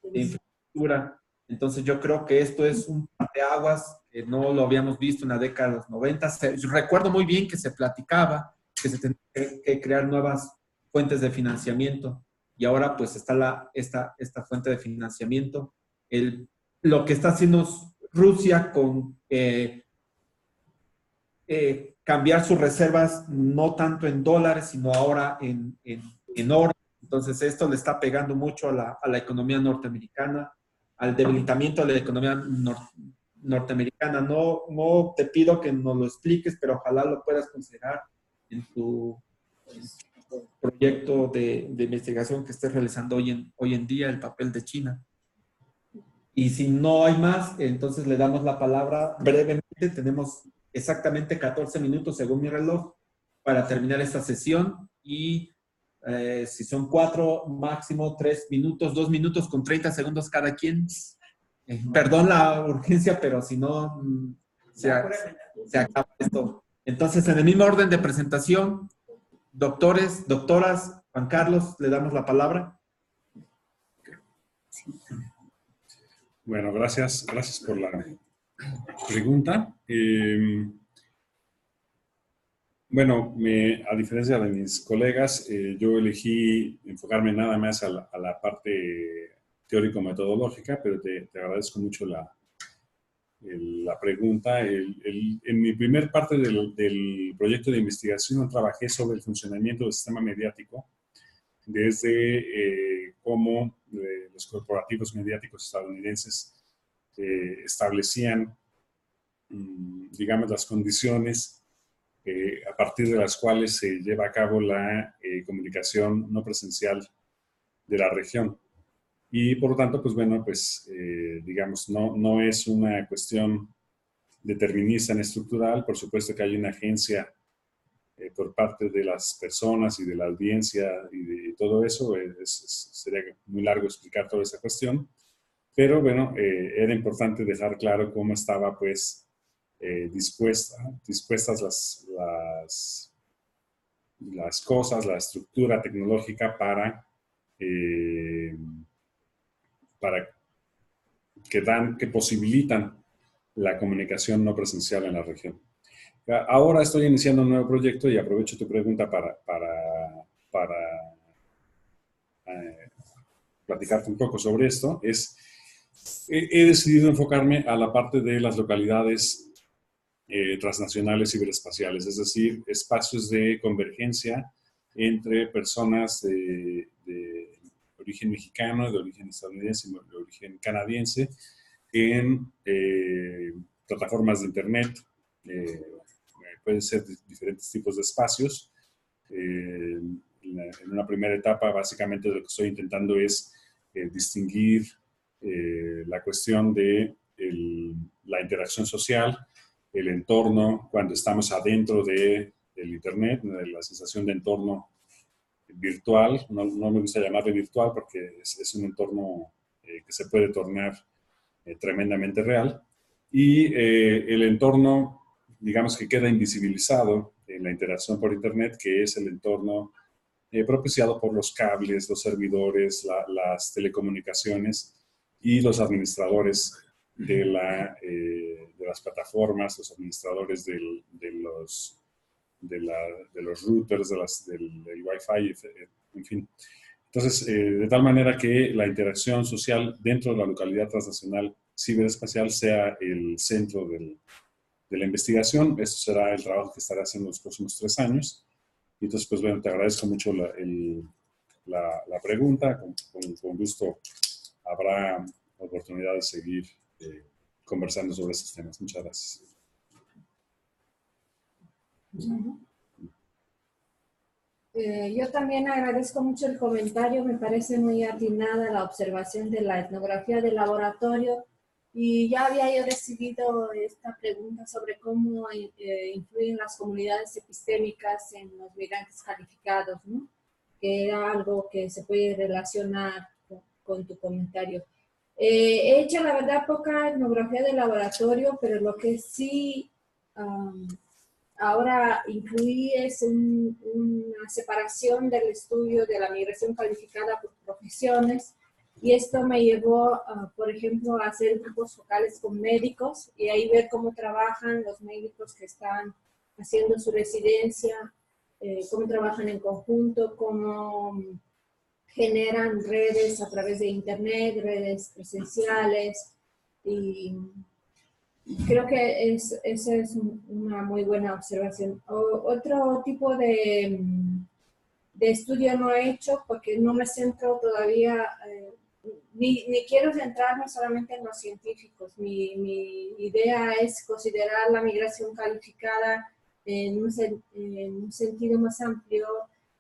Infraestructura. Entonces yo creo que esto es un parteaguas que no lo habíamos visto en la década de los 90. Yo recuerdo muy bien que se platicaba que se tenía que crear nuevas fuentes de financiamiento y ahora pues está esta fuente de financiamiento. Lo que está haciendo Rusia con cambiar sus reservas no tanto en dólares, sino ahora en oro. Entonces esto le está pegando mucho a la economía norteamericana, al debilitamiento de la economía norteamericana. No te pido que nos lo expliques, pero ojalá lo puedas considerar en tu proyecto de investigación que estés realizando hoy en día, el papel de China. Y si no hay más, entonces le damos la palabra brevemente. Tenemos exactamente 14 minutos según mi reloj para terminar esta sesión y si son 4, máximo 3 minutos, 2 minutos con 30 segundos cada quien. Perdón la urgencia, pero si no se acaba esto. Entonces, en el mismo orden de presentación, doctores, doctoras, Juan Carlos, le damos la palabra. Bueno, gracias por la pregunta. Bueno, a diferencia de mis colegas, yo elegí enfocarme nada más a la parte teórico-metodológica, pero te agradezco mucho la pregunta. En mi primer parte del proyecto de investigación trabajé sobre el funcionamiento del sistema mediático, desde cómo los corporativos mediáticos estadounidenses establecían, digamos, las condiciones a partir de las cuales se lleva a cabo la comunicación no presencial de la región. Y por lo tanto, pues bueno, pues digamos, no es una cuestión determinista ni estructural. Por supuesto que hay una agencia por parte de las personas y de la audiencia y de todo eso. Sería muy largo explicar toda esa cuestión. Pero bueno, era importante dejar claro cómo estaba pues dispuestas las cosas, la estructura tecnológica para que posibilitan la comunicación no presencial en la región. Ahora estoy iniciando un nuevo proyecto y aprovecho tu pregunta para platicarte un poco sobre esto. He decidido enfocarme a la parte de las localidades transnacionales ciberespaciales, es decir, espacios de convergencia entre personas de origen mexicano, de origen estadounidense y de origen canadiense en plataformas de internet. Pueden ser diferentes tipos de espacios. En una primera etapa, básicamente lo que estoy intentando es distinguir la cuestión de la interacción social, el entorno cuando estamos adentro del internet, la sensación de entorno virtual. No me gusta llamarle virtual porque es un entorno que se puede tornar tremendamente real. Y el entorno, digamos, que queda invisibilizado en la interacción por internet, que es el entorno propiciado por los cables, los servidores, las telecomunicaciones y los administradores de las plataformas, los administradores de los routers, del Wi-Fi, en fin. Entonces, de tal manera que la interacción social dentro de la localidad transnacional ciberespacial sea el centro de la investigación. Esto será el trabajo que estaré haciendo los próximos 3 años. Entonces, pues bueno, te agradezco mucho la pregunta. Con gusto habrá oportunidad de seguir conversando sobre estos temas. Muchas gracias. Yo también agradezco mucho el comentario, me parece muy atinada la observación de la etnografía del laboratorio y ya había yo decidido esta pregunta sobre cómo influyen las comunidades epistémicas en los migrantes calificados, ¿no? Que era algo que se puede relacionar con tu comentario. He hecho, la verdad, poca etnografía de laboratorio, pero lo que sí ahora incluí es una separación del estudio de la migración calificada por profesiones, y esto me llevó, por ejemplo, a hacer grupos focales con médicos y ahí ver cómo trabajan los médicos que están haciendo su residencia, cómo trabajan en conjunto, cómo generan redes a través de internet, redes presenciales, y creo que esa es una muy buena observación. Otro tipo de estudio no he hecho porque no me centro todavía, ni quiero centrarme solamente en los científicos. Mi idea es considerar la migración calificada en un sentido más amplio,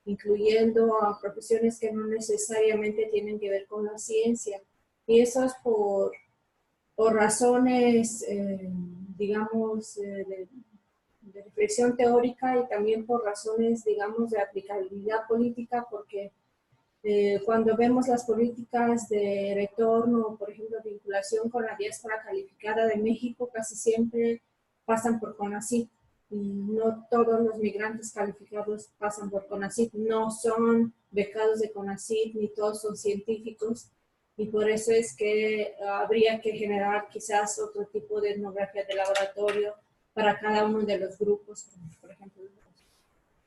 incluyendo a profesiones que no necesariamente tienen que ver con la ciencia. Y eso es por razones, digamos, de reflexión teórica, y también por razones, digamos, de aplicabilidad política, porque cuando vemos las políticas de retorno, por ejemplo, vinculación con la diáspora calificada de México, casi siempre pasan por CONACYT. Y no todos los migrantes calificados pasan por CONACYT, no son becados de CONACYT, ni todos son científicos, y por eso es que habría que generar quizás otro tipo de etnografía de laboratorio para cada uno de los grupos, como por ejemplo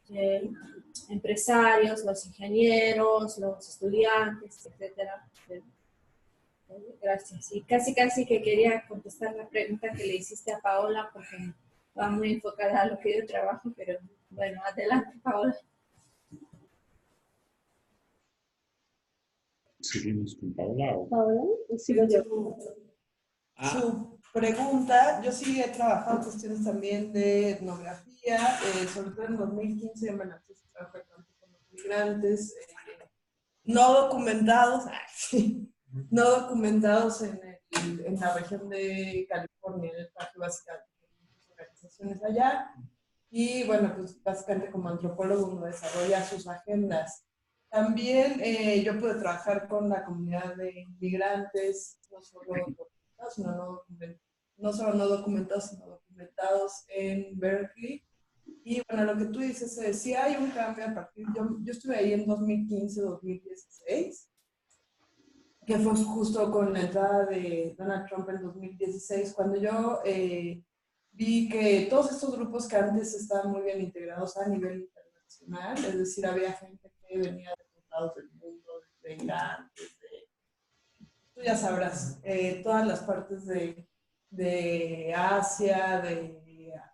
los empresarios, los ingenieros, los estudiantes, etcétera. Gracias. Y casi que quería contestar la pregunta que le hiciste a Paola, porque va muy enfocada a lo que yo trabajo, pero bueno, adelante, Paola. Seguimos con Paola. Paola, sigo yo. Su pregunta, yo sí he trabajado cuestiones también de etnografía, sobre todo en 2015 me lancé a trabajar con los migrantes no documentados, no documentados en la región de California, en el parque básicamente de muchas organizaciones allá. Y bueno, pues básicamente como antropólogo uno desarrolla sus agendas. También yo pude trabajar con la comunidad de inmigrantes, no solo no documentados, sino documentados en Berkeley. Y bueno, lo que tú dices es, sí hay un cambio a partir, yo estuve ahí en 2015-2016, que fue justo con la entrada de Donald Trump en 2016, cuando yo vi que todos estos grupos que antes estaban muy bien integrados a nivel internacional, es decir, había gente que venía de todos lados del mundo, de Irán, tú ya sabrás, todas las partes de Asia, de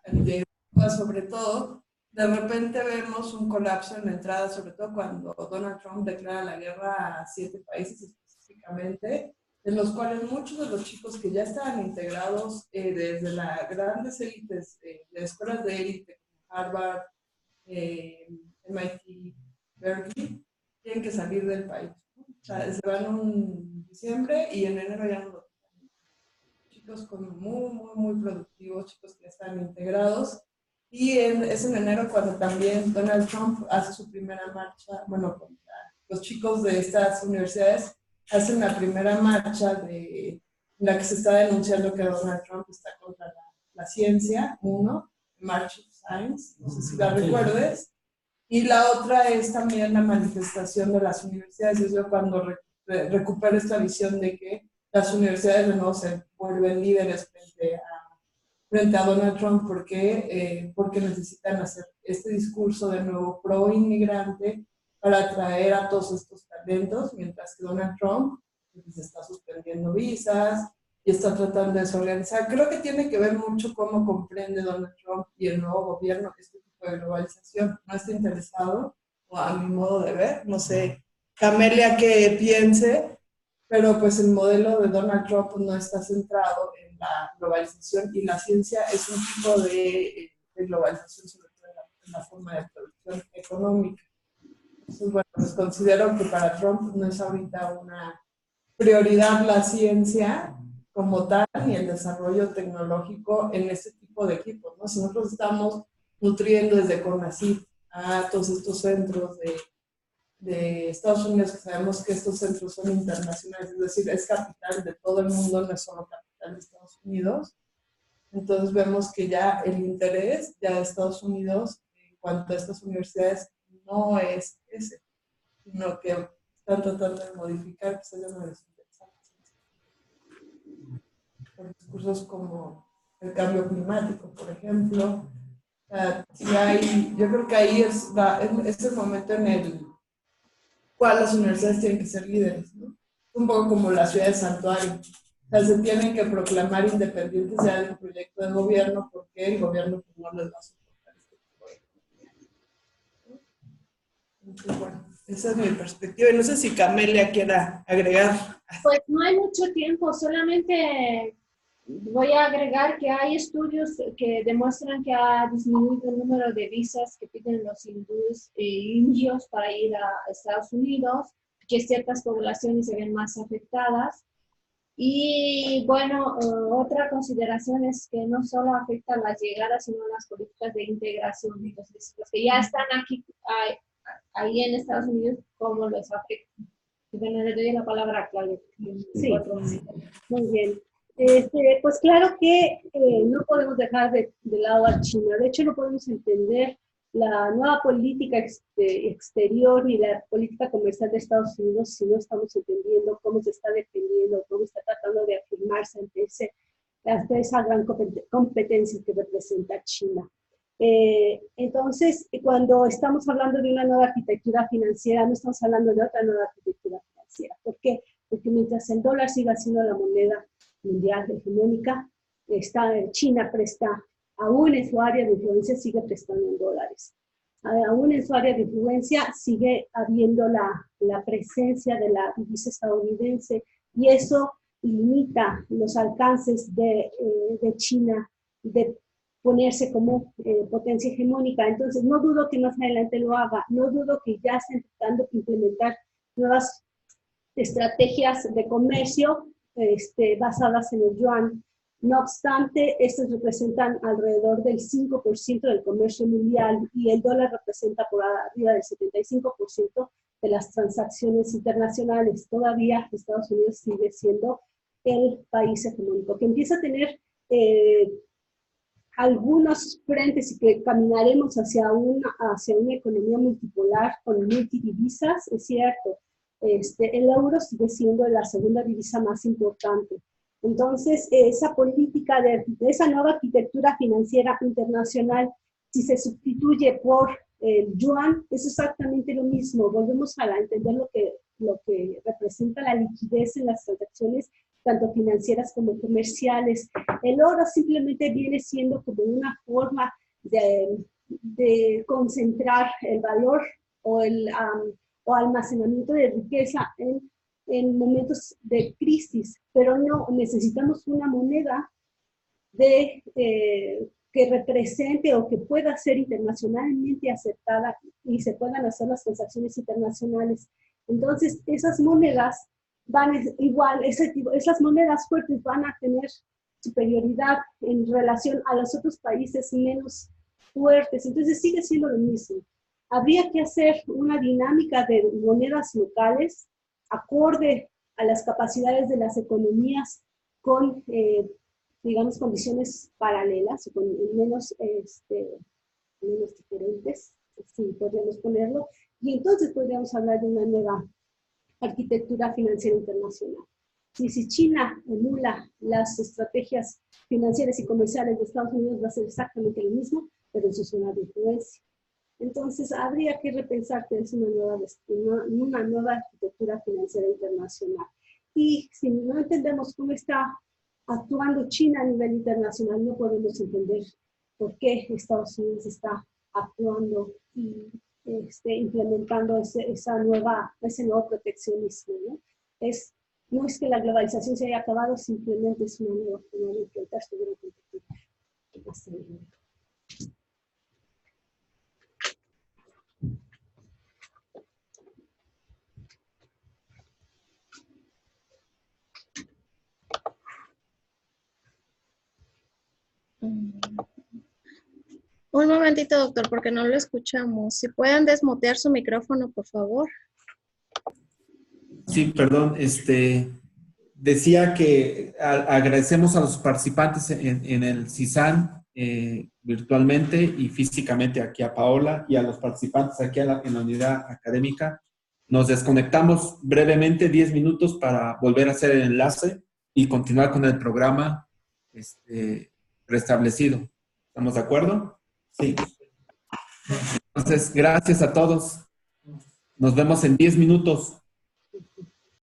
Europa sobre todo, de repente vemos un colapso en la entrada, sobre todo cuando Donald Trump declara la guerra a 7 países específicamente, de los cuales muchos de los chicos que ya estaban integrados desde las grandes élites, de escuelas de élite como Harvard, MIT, Berkeley, tienen que salir del país. O sea, se van en diciembre y en enero ya no lo tienen. Chicos muy productivos, chicos que ya están integrados. Y es en enero cuando también Donald Trump hace su primera marcha, bueno, contra los chicos de estas universidades, hacen la primera marcha en la que se está denunciando que Donald Trump está contra la ciencia, March of Science, no sé si la recuerdes. Y la otra es también la manifestación de las universidades, es cuando recupera esta visión de que las universidades de nuevo se vuelven líderes frente a Donald Trump, porque necesitan hacer este discurso de nuevo pro-inmigrante para atraer a todos estos talentos, mientras que Donald Trump pues, está suspendiendo visas y está tratando de desorganizar. Creo que tiene que ver mucho cómo comprende Donald Trump y el nuevo gobierno este tipo de globalización. No está interesado, o a mi modo de ver, no sé, Camelia que piense, pero pues el modelo de Donald Trump no está centrado en la globalización, y la ciencia es un tipo de globalización, sobre todo en la forma de producción económica. Entonces, bueno, pues considero que para Trump no es ahorita una prioridad la ciencia como tal, ni el desarrollo tecnológico en este tipo de equipos, ¿no? Si nosotros estamos nutriendo desde CONACYT a todos estos centros de Estados Unidos, que sabemos que estos centros son internacionales, es decir, es capital de todo el mundo, no es solo capital de Estados Unidos. Entonces vemos que ya el interés ya de Estados Unidos en cuanto a estas universidades no es ese, sino que están tratando de modificar, pues es una de las interesantes. Por discursos como el cambio climático, por ejemplo. Si hay, yo creo que ahí es el momento en cual las universidades tienen que ser líderes, ¿no? Un poco como la ciudad de santuario. O sea, se tienen que proclamar independientes ya del proyecto de gobierno porque el gobierno pues, no les va a soportar este tipo de cosas. Entonces, bueno, esa es mi perspectiva. Y no sé si Camelia quiera agregar. Pues no hay mucho tiempo, solamente voy a agregar que hay estudios que demuestran que ha disminuido el número de visas que piden los indios para ir a Estados Unidos, que ciertas poblaciones se ven más afectadas. Y bueno, otra consideración es que no solo afecta las llegadas, sino las políticas de integración. Entonces, los que ya están aquí, ahí en Estados Unidos, ¿cómo les afecta? Bueno, le doy la palabra a Claudia. Sí. Muy bien. Pues claro que no podemos dejar de lado a China. De hecho, no podemos entender la nueva política exterior ni la política comercial de Estados Unidos si no estamos entendiendo cómo se está defendiendo, cómo está tratando de afirmarse ante esa gran competencia que representa China. Entonces, cuando estamos hablando de una nueva arquitectura financiera, no estamos hablando de otra nueva arquitectura financiera. ¿Por qué? Porque mientras el dólar siga siendo la moneda mundial hegemónica, China presta, aún en su área de influencia, sigue prestando en dólares. Aún en su área de influencia sigue habiendo la presencia de la divisa estadounidense y eso limita los alcances de China de ponerse como potencia hegemónica. Entonces, no dudo que más adelante lo haga, no dudo que ya estén tratando de implementar nuevas estrategias de comercio basadas en el yuan. No obstante, estos representan alrededor del 5% del comercio mundial y el dólar representa por arriba del 75% de las transacciones internacionales. Todavía Estados Unidos sigue siendo el país hegemónico, que empieza a tener algunos frentes y que caminaremos hacia una economía multipolar con multidivisas, es cierto. El euro sigue siendo la segunda divisa más importante. Entonces, esa política de esa nueva arquitectura financiera internacional, si se sustituye por el yuan, es exactamente lo mismo. Volvemos a entender lo que representa la liquidez en las transacciones, tanto financieras como comerciales. El oro simplemente viene siendo como una forma de concentrar el valor o almacenamiento de riqueza en momentos de crisis, pero no necesitamos una moneda que represente o que pueda ser internacionalmente aceptada y se puedan hacer las transacciones internacionales. Entonces, esas monedas esas monedas fuertes van a tener superioridad en relación a los otros países menos fuertes. Entonces, sigue siendo lo mismo. Habría que hacer una dinámica de monedas locales acorde a las capacidades de las economías con, digamos, condiciones paralelas o con menos diferentes, si podríamos ponerlo, y entonces podríamos hablar de una nueva arquitectura financiera internacional. Si China emula las estrategias financieras y comerciales de Estados Unidos, va a ser exactamente lo mismo, pero en su zona de influencia. Entonces, habría que repensar que es una nueva arquitectura financiera internacional. Y si no entendemos cómo está actuando China a nivel internacional, no podemos entender por qué Estados Unidos está actuando y implementando ese nuevo proteccionismo, ¿no? No es que la globalización se haya acabado, simplemente es una nueva forma de enfrentar su gran competitividad. Un momentito, doctor, porque no lo escuchamos. Si pueden desmutear su micrófono, por favor. Sí, perdón. Decía que agradecemos a los participantes en el CISAN virtualmente y físicamente aquí a Paola y a los participantes aquí en la unidad académica. Nos desconectamos brevemente 10 minutos para volver a hacer el enlace y continuar con el programa restablecido. ¿Estamos de acuerdo? Sí. Entonces, gracias a todos. Nos vemos en 10 minutos.